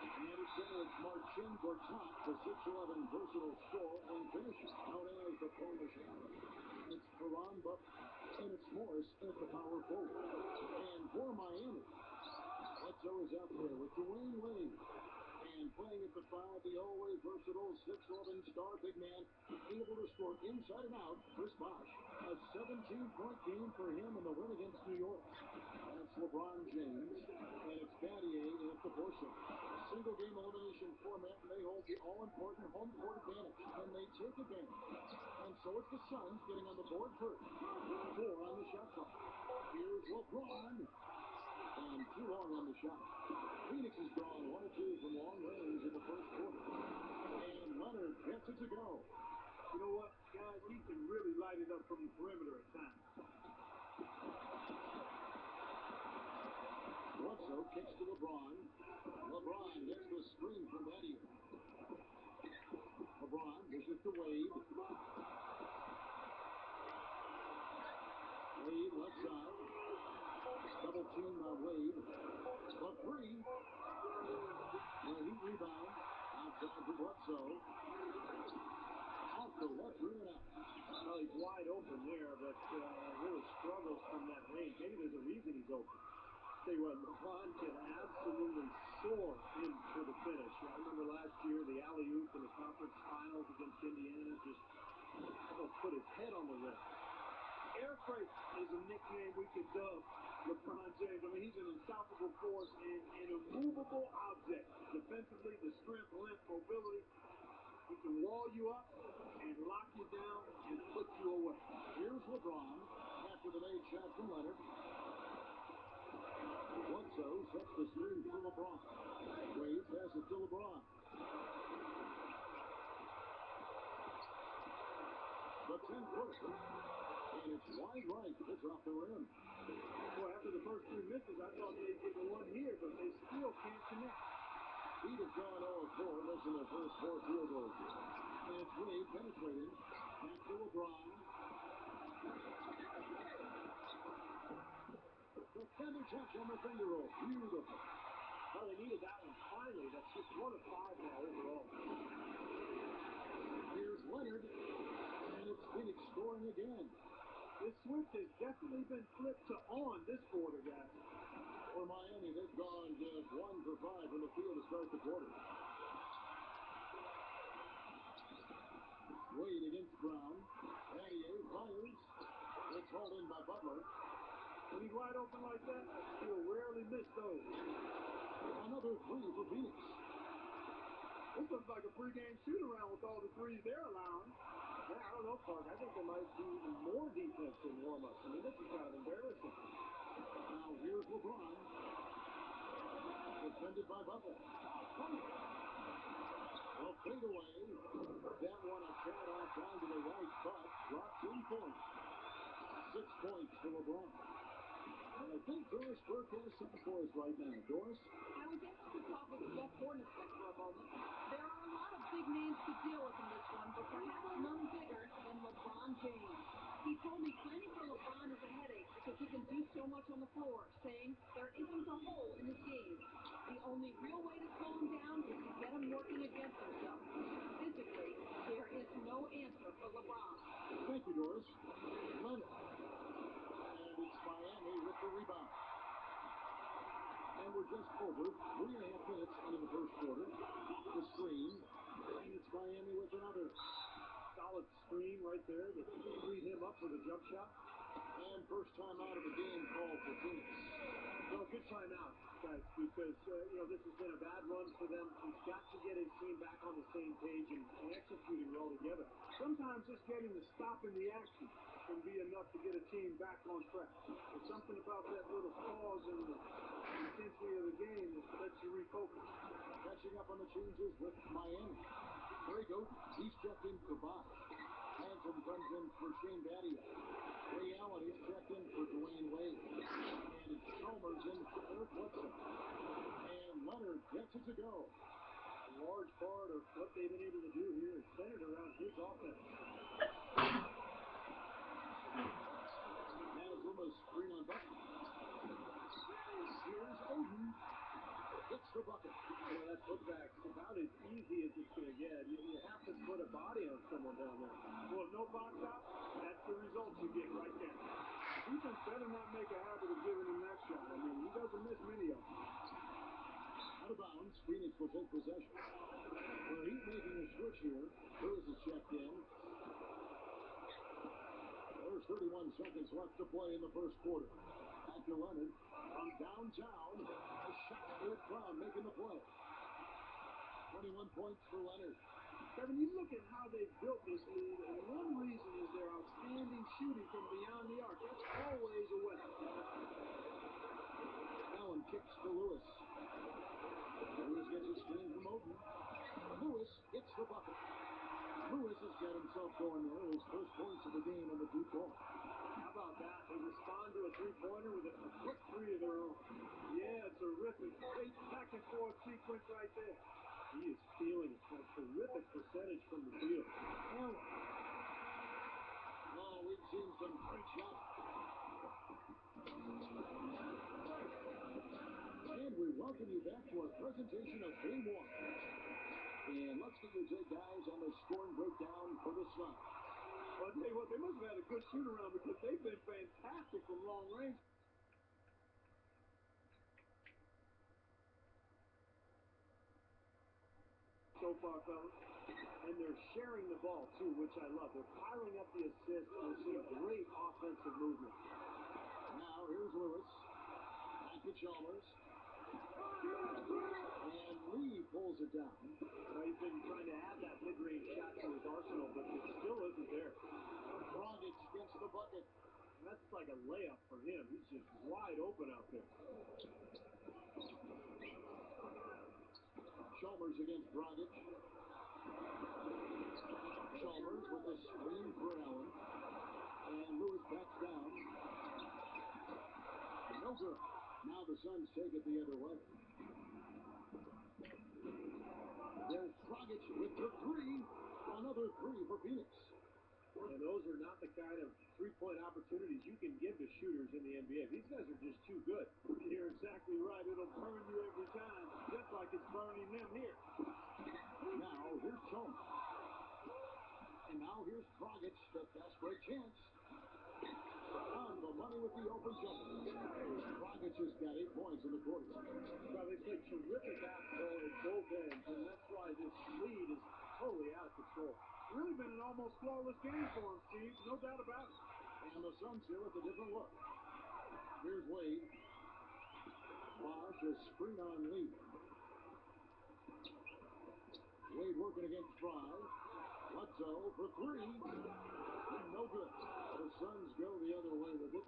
And it's Dennis Marcin Gortat, the 6'11" versatile scorer and finisher, known as the Polish Hammer. It's Caron Butler, and it's Morris at the power forward. And for Miami, Bledsoe is out there with Dwayne Wade. And playing at the 5, the always versatile 6'11" star big man, able to score inside and out, Chris Bosh. A 17-point game for him in the win against New York. That's LeBron James, and it's Battier at the 4 slot. Single game elimination format, and they hold the all-important home court advantage, and they take advantage. And so it's the Suns getting on the board first. 4 on the shot clock. Here's LeBron. And too long on the shot. Phoenix has gone 1 or 2 from long range in the first quarter. And Leonard gets it to go. You know what, guys? He can really light it up from the perimeter at times. Bledsoe kicks to LeBron. LeBron gets the screen from Battier. LeBron dishes to Wade. Wade left side. Double team by Wade. The 3. And he rebounds. Outside to Bledsoe. Off the left rim and out. Well, he's wide open there, but really struggles from that range. Maybe there's a reason he's open. Tell you what, LeBron can absolutely soar in for the finish. I remember last year, the alley-oop in the conference finals against Indiana, just almost put his head on the rim. Air freight is a nickname we could dub LeBron James. I mean, he's an unstoppable force and an immovable object. Defensively, the strength, length, mobility. He can wall you up and lock you down and put you away. Here's LeBron after the made shot from Leonard. Bledsoe sets the screen for LeBron. Wade passes to LeBron. The 10-footer. And it's wide right. It's off the rim. Boy, after the first 3 misses, I thought they'd get the one here, but they still can't connect. He'd have gone 0-4, missing their first 4 field goals. And it's Wade penetrating. Back to LeBron. The feather touch on the finger roll. Beautiful. Well, they needed that one finally. That's just 1 of 5 now overall. Here's Leonard. And it's Phoenix scoring again. This switch has definitely been flipped to on this quarter, guys. For Miami, they've gone just 1 for 5 from the field to start the quarter. Wade against Brown. Battier fires. It's hauled in by Butler. When he's wide open like that, he'll rarely miss those. Another 3 for Phoenix. This looks like a pregame shoot-around with all the threes they're allowing. Yeah, I don't know, Clark. I think there might be even more defense in warm-ups. I mean, this is kind of embarrassing. Now here's LeBron. Defended by Butler. Well, fade away. That one a cat off down to the right, but drops in points. 6 points for LeBron. And I think Doris Burke has something for us right now. Doris? I was able to talk with Jeff Hornacek for a moment. There are a lot of big names to deal with in this one, but perhaps none bigger than LeBron James. He told me playing for LeBron is a headache because he can do so much on the floor, saying there isn't a hole in his game. The only real way to slow him down is to get him working against himself. Physically, there is no answer for LeBron. Thank you, Doris. Leonard. And it's Miami with the rebound. And we're just over 3.5 minutes into the first quarter. The screen. And it's Miami with another. Solid screen right there that freed him up for the jump shot. And first time out of the game called for Phoenix. Well, good timeout, guys, because, this has been a bad run for them. He's got to get his team back on the same page and executing well together. Sometimes just getting the stop in the action can be enough to get a team back on track. There's something about that little pause in the intensity of the game that lets you refocus. Catching up on the changes with Miami. Greg Oden, he's checked in for Bosch. Hanson comes in for Shane Battier. Ray Allen is checked in for Dwayne Wade. And Chalmers in for Eric Bledsoe. And Leonard gets it to go. A large part of what they've been able to do here is centered around his offense. Now Loomis screen on Bucky. Here's Oden. Hits the bucket. You know, that putback's about as easy as it's going to get. You have to put a body on someone down there. Well, no box out, that's the result you get right there. Defense better not make a habit of giving him that shot. I mean, he doesn't miss many of them. Out of bounds, Phoenix will take possession. The Heat making a switch here. Lewis is checked in. There's 31 seconds left to play in the first quarter. Back to Leonard. From downtown, a shot good Brown making the play. 21 points for Leonard. Kevin, you look at how they built this lead, and one reason is their outstanding shooting from beyond the arc. That's always a weapon. Allen kicks to Lewis. Lewis gets a screen from Oden. Lewis gets the bucket. Lewis has got himself going there. His first points of the game on the deep ball. How about that? They respond to a three-pointer with a quick three of their own. Yeah, terrific. Great back-and-forth sequence right there. He is feeling a terrific percentage from the field. Allen. Oh, we've seen some great shots. And we welcome you back to our presentation of Game 1. And let's get your take, guys, on the scoring breakdown for the Suns. Well, I'll tell you what, they must have had a good shoot-around because they've been fantastic from long range. So far, fellas. And they're sharing the ball, too, which I love. They're piling up the assists. We're seeing great offensive movement. Now, here's Lewis. Back to Chalmers. And Lee pulls it down. Well, he's been trying to add that mid-range shot to his arsenal, but it still isn't there. Dragic gets the bucket. That's like a layup for him. He's just wide open out there. Chalmers against Dragic. Chalmers with a screen for Allen. And Lewis backs down. No good. Now the Suns take it the other way. There's Dragic with the three. Another three for Phoenix. And those are not the kind of three-point opportunities you can give to shooters in the NBA. These guys are just too good. You're exactly right. It'll burn you every time, just like it's burning them here. Now, here's Chalmers. And now here's Dragic, the fast break chance. On the money with the open jumper. Dragic has got 8 points in the quarter. Well, they play terrific basketball at both ends, and that's why this lead is totally out of control. Really been an almost flawless game for him, Steve. No doubt about it. And the Suns here with a different look. Here's Wade. Bosch, a screen on Lee. Wade working against Fry. Bledsoe for three. No good. The Suns go the other way with it.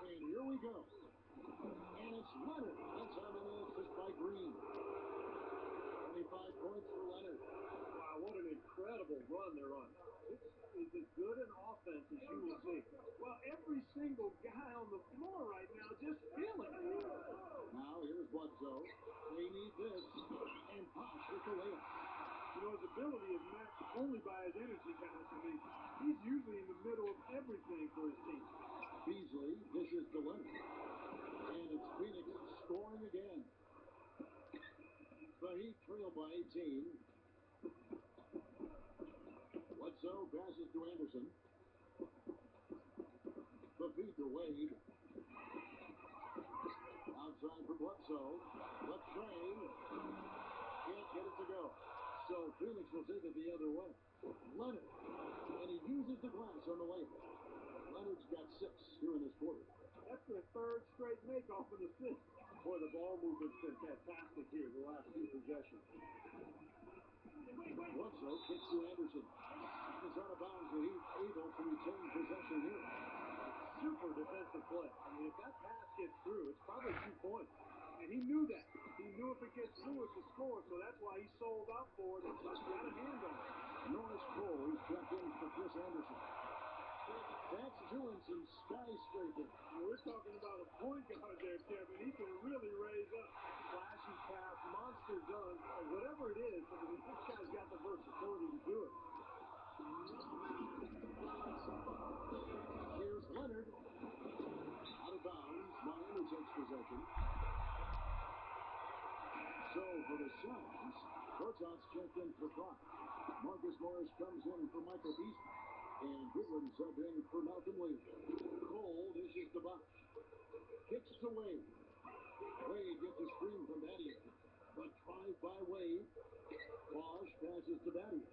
And here we go. And it's Leonard. That's on an assist by Green. 25 points for Leonard. Wow, what an incredible run they're on. This is as good an offense as you will see. Well, every single guy on the floor right now just feeling it. Now here's Bledsoe. They need this. And Bosch with the layup. You know, his ability is matched only by his energy capacity. He's usually in the middle of everything for his team. Beasley dishes to Leonard. And it's Phoenix scoring again. The Heat trail by 18. Bledsoe passes to Anderson. The feed to Wade. Outside for Bledsoe. The train. Can't get it to go. So Phoenix will take it the other way. Leonard. And he uses the glass on the layup. Leonard's got 6 here in this quarter. That's their third straight make off an assist. Boy, the ball movement's been fantastic here the last few possessions. Bledsoe kicks to Anderson. is out of bounds, and he's able to retain possession here. Super defensive play. I mean, if that pass gets through, it's probably 2 points. And he knew that. He knew if it gets through, it's a score, so that's why he sold out for it and got a hand on it. Norris Cole, he's checked in for Chris Anderson. That's doing some skyscraping. We're talking about a point guard there, Kevin. He can really raise up. Flashy pass, monster dunk, whatever it is. I mean, this guy's got the versatility to do it. Here's Leonard. Out of bounds. Miami takes possession. So for the Suns, Bertans checked in for Brock. Marcus Morris comes in for Michael Beasley. And Goodwin subbed in for Malcolm Lee. Cole dishes to Bosch. Kicks to Wade. Wade gets a screen from Battier. But drive by Wade. Bosch passes to Battier.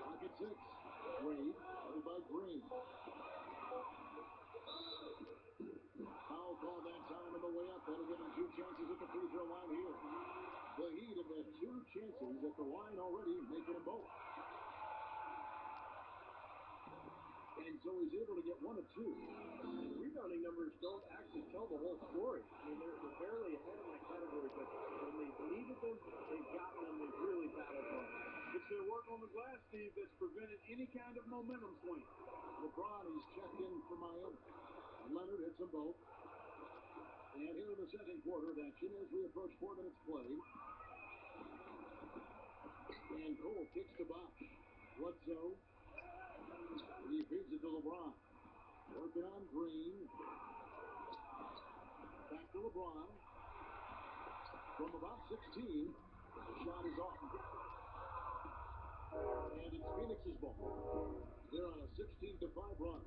Pocket 6. Wade, held by Green. Foul call that time on the way up. That'll give him 2 chances at the free throw line here. The Heat have had 2 chances at the line already, making them both. And so he's able to get 1 of 2. Rebounding numbers don't actually tell the whole story. I mean, they're barely ahead in that category, but when they needed them, they've gotten them. They've really battled hard. It's their work on the glass, Steve, that's prevented any kind of momentum swing. LeBron, he's checked in for Miami. And Leonard hits them both. And here in the second quarter of action as we approach 4 minutes played. And Cole kicks to Bosch. Bledsoe. He feeds it to LeBron. Working on Green. Back to LeBron. From about 16, the shot is off. And it's Phoenix's ball. They're on a 16-5 run.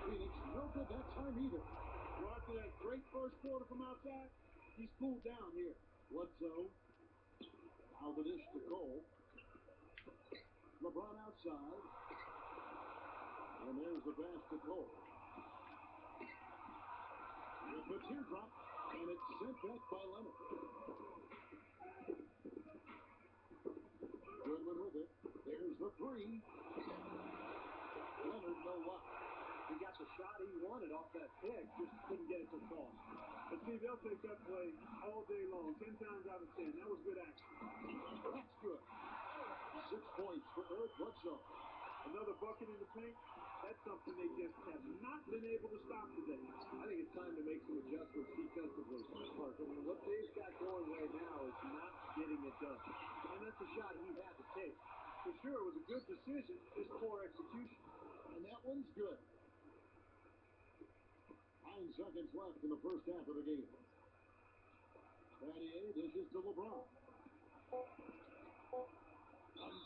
Phoenix, no good that time either. Well, after that great first quarter from outside, he's cooled down here. Bledsoe. Now the dish to Cole. LeBron outside. And there's the pass to Cole. With the teardrop, and it's sent back by Leonard. Goodwin with it. There's the 3. Leonard, no luck. He got the shot he wanted off that pick, just couldn't get it to fall. But Steve, they'll take that play all day long, 10 times out of 10. That was good action. That's good. 6 points for Eric Bledsoe. Another bucket in the paint. That's something they just have not been able to stop today. I think it's time to make some adjustments defensively. Mark, I mean, what they've got going right now is not getting it done. And that's a shot he had to take. For sure, it was a good decision, just poor execution. And that one's good. 9 seconds left in the first half of the game. Battier dishes to LeBron. 1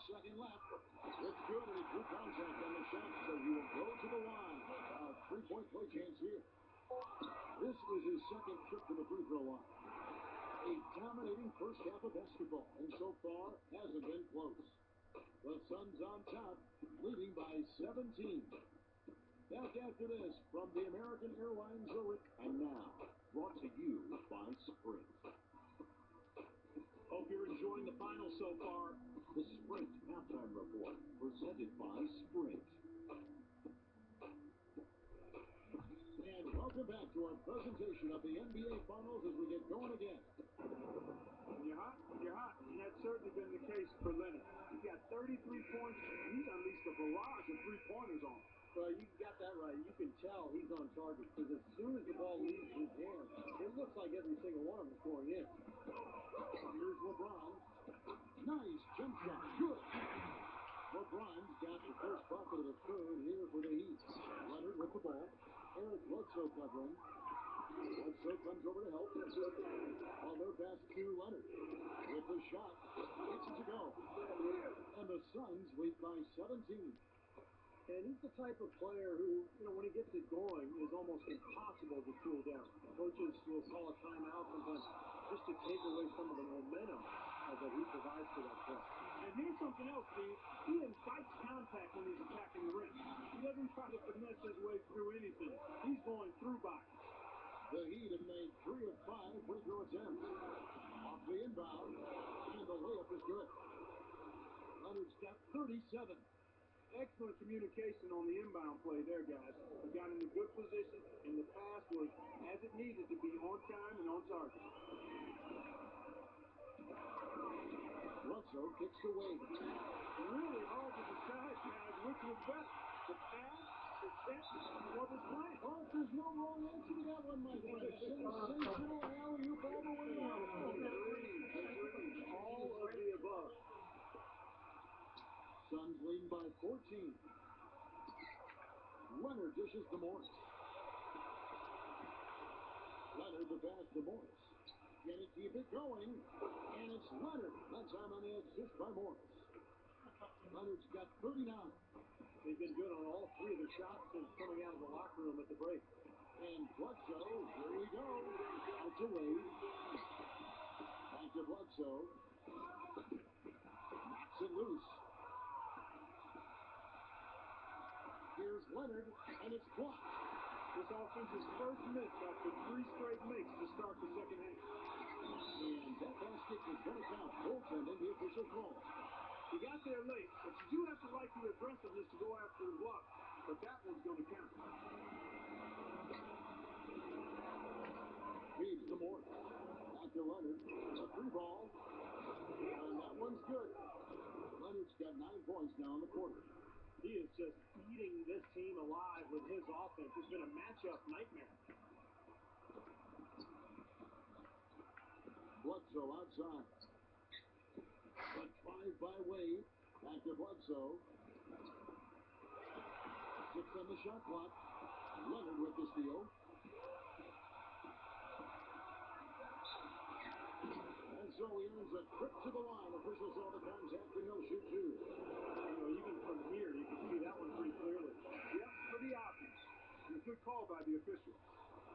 second left. It's good, and he drew contact on the shot, so he will go to the line. A 3-point play chance here. This was his second trip to the free throw line. A dominating first half of basketball, and so far hasn't been close. The Suns on top, leading by 17. Back after this from the American Airlines Arena. And now, brought to you by Sprint. Hope you're enjoying the final so far. The Sprint Halftime Report, presented by Sprint. And welcome back to our presentation of the NBA Finals as we get going again. When you're hot, you're hot. And that's certainly been the case for Leonard. He's got 33 points, and he's unleashed a barrage of three-pointers on him. Well, you got that right. You can tell he's on target because as soon as the ball leaves his hands, it looks like every single one of them is going in. Here's LeBron. Nice jump shot. Good. LeBron's got the first bucket of the third here for the Heat. Leonard with the ball. Eric Bledsoe covering. Bledsoe comes over to help. On their pass to Leonard. With the shot. Gets it to go. And the Suns lead by 17. And he's the type of player who, when he gets it going, is almost impossible to cool down. Coaches will call a timeout sometimes just to take away some of the momentum that he provides for that play. And here's something else, Steve. He incites contact when he's attacking the rim. He doesn't try to finesse his way through anything. He's going through bodies. The Heat have made 3 of 5 free throw attempts. Off the inbound, and the layup is good. 37. Excellent communication on the inbound play there, guys. He got in a good position, and the pass was as it needed to be, on time and on target. Bledsoe kicks to Wade. Really hard to decide, guys, which was better, the pass, the set, or the play. Oh, there's no wrong answer to that one, my friend. Sensational alley-oop all the way around. Agreed. All of the above. Suns leading by 14. Leonard dishes to Morris. Leonard the pass to Morris. Can he keep it going? And it's Leonard. That time on the assist by Morris. Leonard's got 39. They've been good on all three of their shots since coming out of the locker room at the break. And Bledsoe, here we go. Out to Wade. Back to Bledsoe. Knocks it loose. Here's Leonard, and it's blocked. This offense's first miss after 3 straight makes to start the second half. And that basket is going to count. Goaltending, the official call. He got there late, but you do have to like the aggressiveness to go after the block. But that one's going to count. Feeds to Morris. Back to Leonard. A free ball. And that one's good. Leonard's got 9 points now in the quarter. He is just eating this team alive with his offense. It's been a matchup nightmare. Bledsoe outside. A drive by Wade. Back to Bledsoe. 6 on the shot clock. Leonard with the steal. And so he earns a trip to the line. Officials saw the contact and he'll shoot 2. Even from here, you can see that one pretty clearly. Yep, pretty obvious. And a good call by the officials.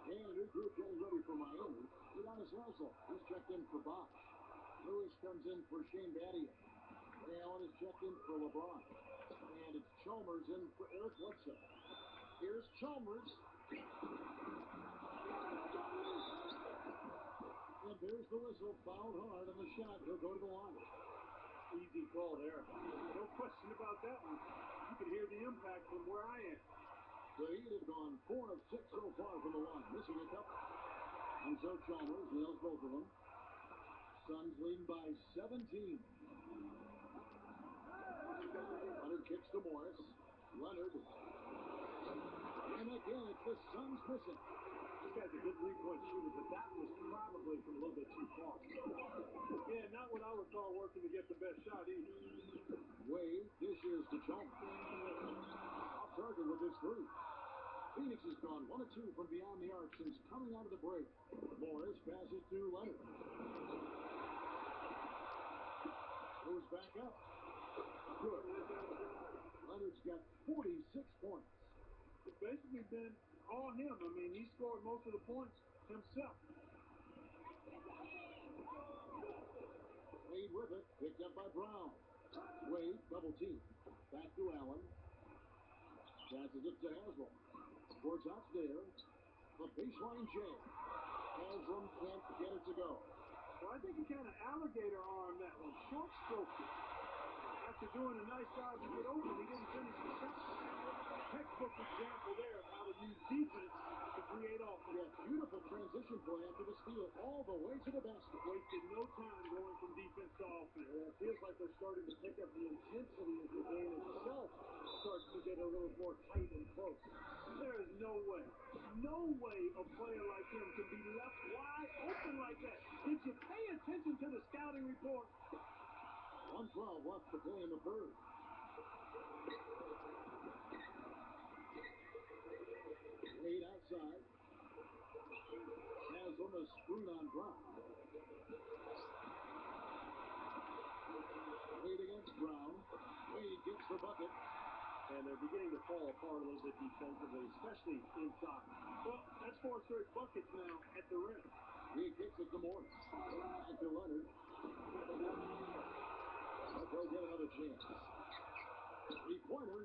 And a new group getting ready for Miami. Udonis Haslem. He's checked in for Bosch. Lewis comes in for Shane Battier. Ray Allen is checked in for LeBron. And it's Chalmers in for Eric Bledsoe. Here's Chalmers. And there's the whistle. Fouled hard on the shot. He'll go to the line. Easy call there. No question about that one. You can hear the impact from where I am. The Heat have gone 4 of 6 so far from the line, missing a couple. And so Chalmers nails both of them. Suns leading by 17. Leonard kicks to Morris. Leonard. And again, it's the Suns missing. This guy's a good three-point shooter, but that was probably from a little bit too far. Yeah, not what I would call working to get the best shot either. Wade dishes to Chalmers. Off target with his 3. Phoenix has gone 1 of 2 from beyond the arc since coming out of the break. Morris passes to Leonard. Moves back up. Good. Leonard's got 46 points. It's basically been all him. I mean, he scored most of the points himself. Wade with it. Picked up by Brown. Wade, double team. Back to Allen. Passes it to Haslem. Towards Oxdale. The baseline J. Haslem can't get it to go. Well, I think he kind of alligator armed that one. Short stroked it. After doing a nice job to get open, he didn't finish the shot. Textbook example there of how to use defense to create offense. Yeah, beautiful transition play after the steal all the way to the basket. Wasted no time going from defense to offense. It feels like they're starting to pick up the intensity as the game itself starts to get a little more tight and close. There is no way a player like him can be left wide open like that. Did you pay attention to the scouting report? 1:12 left to play in the third. Wade outside. Haslem a screen on Brown. Wade against Brown. Wade gets the bucket. And they're beginning to fall apart a little bit defensively, especially inside. Well, that's 4 straight buckets now at the rim. He kicks it to Morris. Back to Leonard. But they'll get another chance. 3-pointer.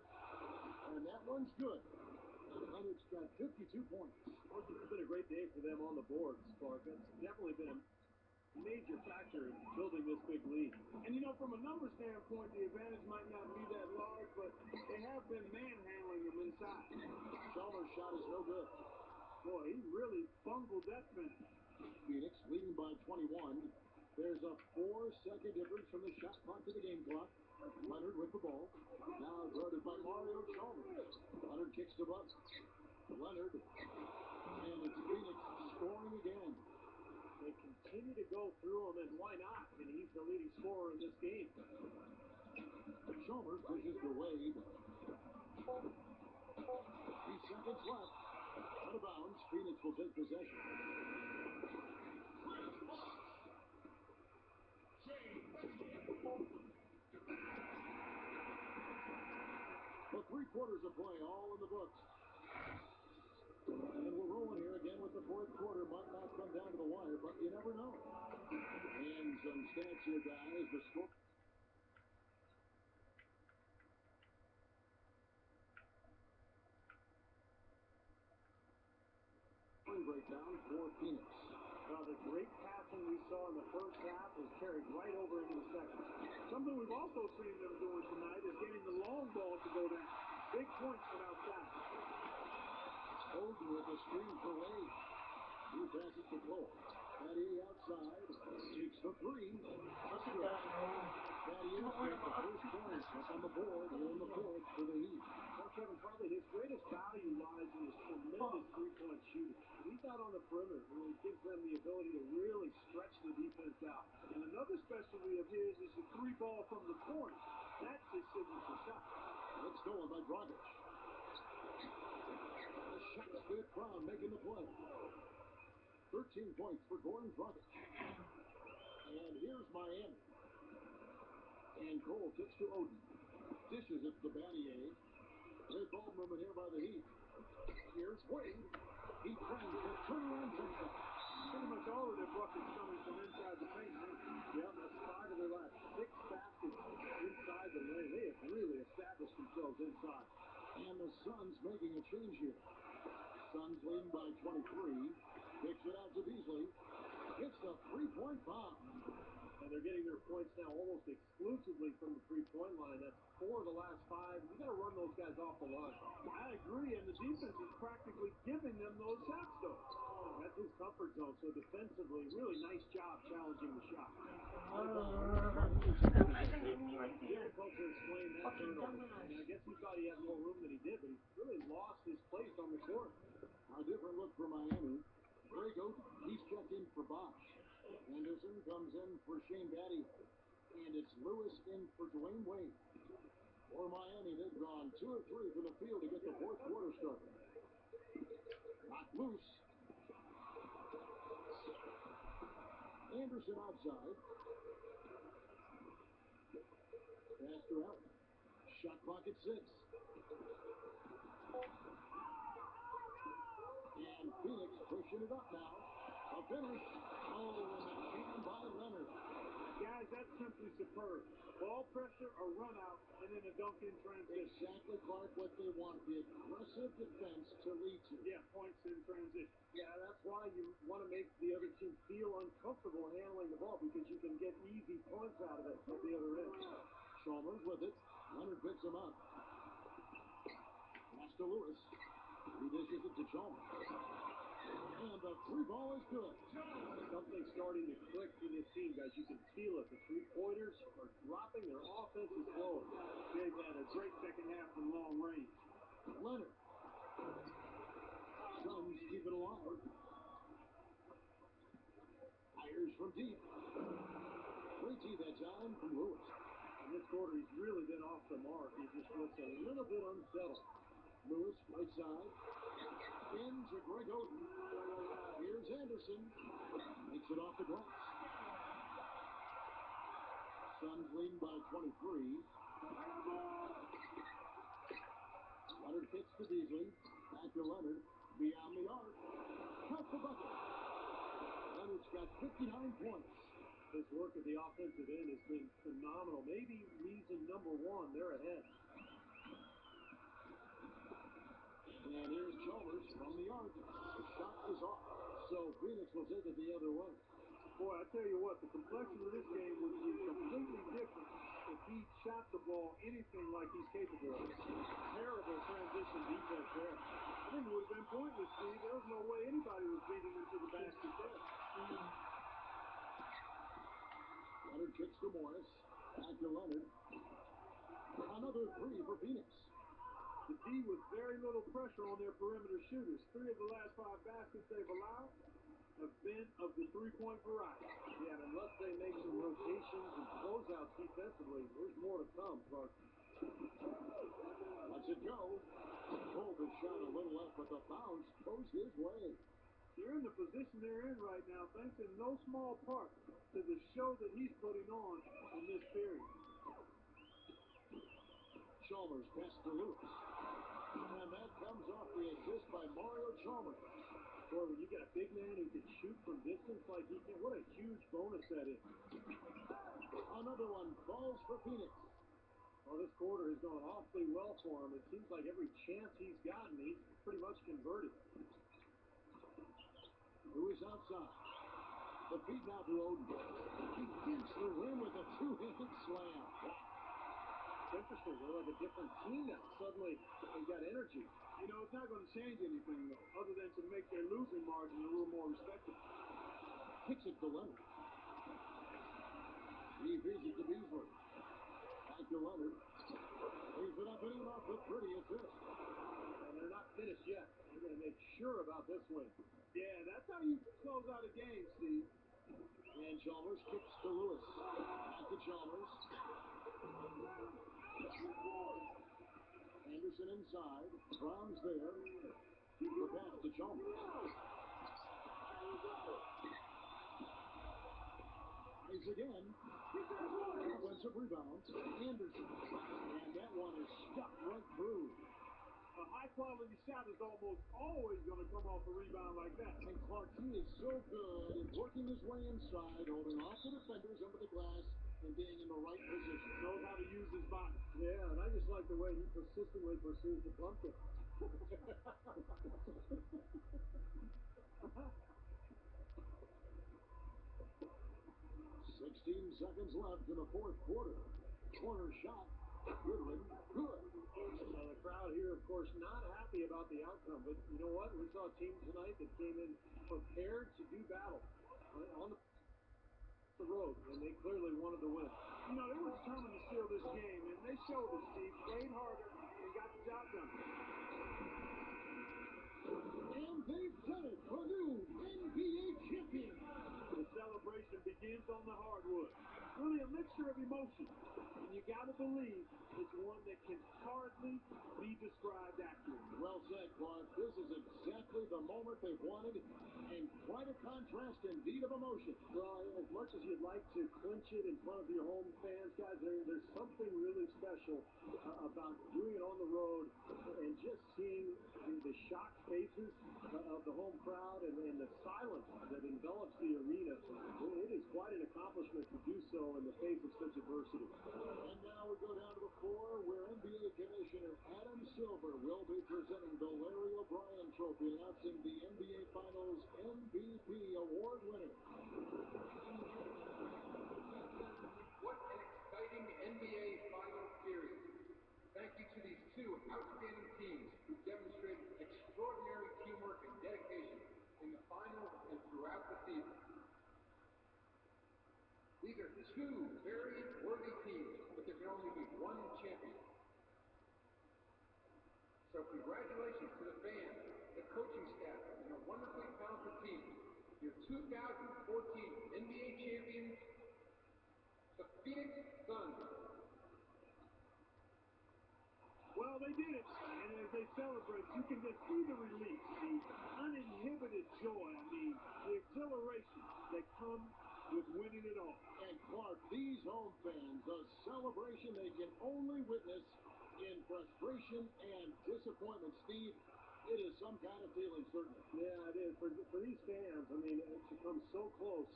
And that one's good. Leonard's got 52 points. It's been a great day for them on the board, Spark. That's definitely been major factor in building this big lead. And from a number standpoint, the advantage might not be that large, but they have been manhandling them inside. Chalmers' shot is no good. Boy, he really bungled that finish. Phoenix leading by 21. There's a 4-second difference from the shot clock to the game clock. Leonard with the ball. Now guarded by Mario Chalmers. Leonard kicks to Buck. Leonard. And it's Phoenix scoring again. They continue to go through him, and why not? And he's the leading scorer in this game. Chalmers pushes to Wade. 3 seconds left. Out of bounds. Phoenix will take possession. Well, 3 quarters of play, all in the books. And we're rolling here again with the 4th quarter. Might not come down to the wire, but you never know. And some stats here, guys. The score. Breakdown for Phoenix. The great passing we saw in the first half was carried right over into the second. Something we've also seen them doing tonight is getting the long ball to go down. Big points from outside. Oden with a screen for Wade. He passes to Cole. Patty outside. Takes the 3. Patty is the first point. Up on the board. Here in the 4th for the Heat. Well, Kevin, probably his greatest value lies in his tremendous three-point shooting. He's out on the perimeter, and it gives them the ability to really stretch the defense out. And another specialty of his is the 3 ball from the point. That's his signature shot. It's stolen by Dragic. The shot's good. Brown making the play. 13 points for Goran Dragic. And here's Miami. And Cole kicks to Oden. Dishes it to Battier. Great ball movement here by the Heat. Here's Wade. He finds the turnaround touchdown. Pretty much all of their buckets coming from inside the paint. Yep, that's 5 of their last 6 baskets inside the lane. They have really established themselves inside. And the Suns making a change here. Suns leading by 23. Kicks it out to Beasley. Hits the 3-point bomb. And they're getting their points now almost exclusively from the 3-point line. That's 4 of the last 5. You got to run those guys off the line. I agree, and the defense is practically giving them those shots, though. That's his comfort zone. So defensively, really nice job challenging the shot. Difficult to explain that turnover. And I guess he thought he had more room than he did, but he really lost his place on the court. A different look for Miami. Greg Oden, he's checked in for Bosch. Henderson comes in for Shane Batty. And it's Lewis in for Dwayne Wade. For Miami, they've gone 2 of 3 from the field to get the 4th quarter started. Knocked loose. Anderson outside. Pass to Allen. Shot clock at 6. And Phoenix pushing it up now. A finish. Oh, and the jam by Leonard. Guys, that's simply superb. Ball pressure, a run out, and then a dunk in transition. Exactly, Clark, what they want. The aggressive defense to lead to. Yeah, points in transition. Yeah, that's why you want to make the other team feel uncomfortable handling the ball because you can get easy points out of it at the other end. Chalmers with it. Leonard picks him up. Pass to Lewis. He dishes it to Chalmers. And the 3 ball is good. Something's starting to click for this team, guys. You can feel it. The 3-pointers are dropping. Their offense is flowing. They've had a great second half from long range. Leonard. Suns keep it alive. Fires from deep. Great tee that time from Lewis. In this quarter, he's really been off the mark. He just looks a little bit unsettled. Lewis, right side. Into Greg Oden. Here's Anderson. Makes it off the glass. Suns leading by 23. Leonard kicks to Beasley. Back to Leonard. Beyond the arc. Cut the bucket. Leonard's got 59 points. His work at the offensive end has been phenomenal. Maybe reason number 1, they're ahead. And here's Chalmers from the arc. The shot is off. So Phoenix will take it the other way. Boy, I tell you what, the complexion of this game would be completely different if he shot the ball anything like he's capable of. Terrible transition defense there. I think it would have been pointless, Steve. There was no way anybody was beating him to the basket there. Leonard kicks to Morris. Back to Leonard. Another three for Phoenix. The D with very little pressure on their perimeter shooters. 3 of the last 5 baskets they've allowed have been of the three-point variety. Yeah, and unless they make some rotations and closeouts defensively, there's more to come, Clark. Lets it go. Pulled his shot a little left, but the bounce goes his way. They're in the position they're in right now, thanks in no small part to the show that he's putting on in this period. Chalmers pass to Lewis. And that comes off the assist by Mario Chalmers. Boy, when you get a big man who can shoot from distance like he can, what a huge bonus that is. Another one falls for Phoenix. Well, this quarter has gone awfully well for him. It seems like every chance he's gotten, he's pretty much converted. Lewis outside. The feed now to Oden. He gets the rim with a two-handed slam. It's interesting. They're like a different team now. Suddenly, they got energy. You know, it's not going to change anything, though, other than to make their losing margin a little more respectable. Kicks it to Leonard. He feeds it to Beasley. Back to Leonard. Leaves it up and in off the pretty assist. And they're not finished yet. They're going to make sure about this win. Yeah, that's how you close out a game, Steve. And Chalmers kicks to Lewis. Back to Chalmers. Anderson inside. Brown's there. The pass to Chalmers. Eyes again. Offensive rebound. Anderson. And that one is stuck right through. A high-quality shot is almost always going to come off a rebound like that. And Clark, he is so good at working his way inside, holding off the defenders under the glass, and being in the right position. Knows how to use his body. Yeah, and I just like the way he persistently pursues the pumpkin. 16 seconds left in the fourth quarter. Corner shot. Goodwin, good. Now the crowd here, of course, not happy about the outcome, but you know what? We saw a team tonight that came in prepared to do battle on the road, and they clearly wanted to win. You know, they were determined to steal this game, and they showed it, Steve. Played harder and got the job done. And they've done it. Purdue, NBA champion. The celebration begins on the hardwood. Really a mixture of emotion. And you got to believe it's one that can hardly be described accurately. Well said, Clark. This is exactly the moment they've wanted, and quite a contrast indeed of emotion. Well, as much as you'd like to clinch it in front of your home fans, guys, there's something really special about doing it on the road and just seeing the shocked faces of the home crowd and the silence that envelops the arena. It is quite an accomplishment to do so in the face of such adversity. And now we go down to the floor where NBA Commissioner Adam Silver will be presenting the Larry O'Brien Trophy, announcing the NBA Finals MVP award winner. What an exciting NBA Finals series. Thank you to these two outstanding teams who demonstrated extraordinary teamwork and dedication in the finals and throughout the season. These are two very worthy teams, but there can only be one champion. So congratulations to the fans, the coaching staff, and the wonderfully talented team. Your 2014 NBA champions, the Phoenix Suns. Well, they did it. And as they celebrate, you can just see the relief, the uninhibited joy. I mean, the exhilaration that comes with winning it all. And Clark, these home fans, a celebration they can only witness in frustration and disappointment. Steve, it is some kind of feeling, certainly. Yeah, it is. For these fans, I mean, to come so close,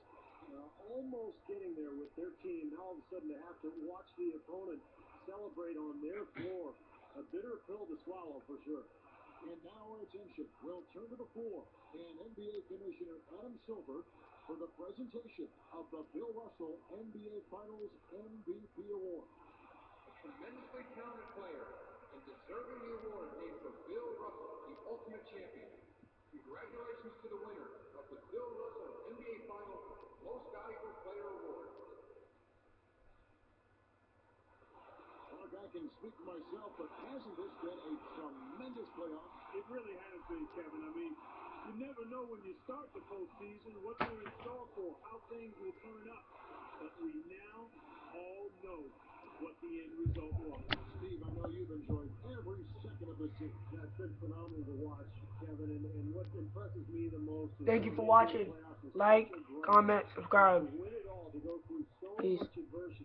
almost getting there with their team, now all of a sudden to have to watch the opponent celebrate on their floor. A bitter pill to swallow, for sure. And now our attention will turn to the floor, and NBA Commissioner Adam Silver for the presentation of the Bill Russell NBA Finals MVP Award. A tremendously talented player and deserving the award named for Bill Russell, the ultimate champion. Congratulations to the winner of the Bill Russell NBA Finals Most Valuable Player Award. Mark, I can speak for myself, but hasn't this been a tremendous playoff? It really has been, Kevin. I mean, you never know when you start the postseason what they're in store for, how things will turn up. But we now all know what the end result was. Steve, I know you've enjoyed every second of this season. Yeah, it's been phenomenal to watch, Kevin. And what impresses me the most is Thank you for watching. Like, comment, subscribe. to win it all, to go through so Peace. much adversity.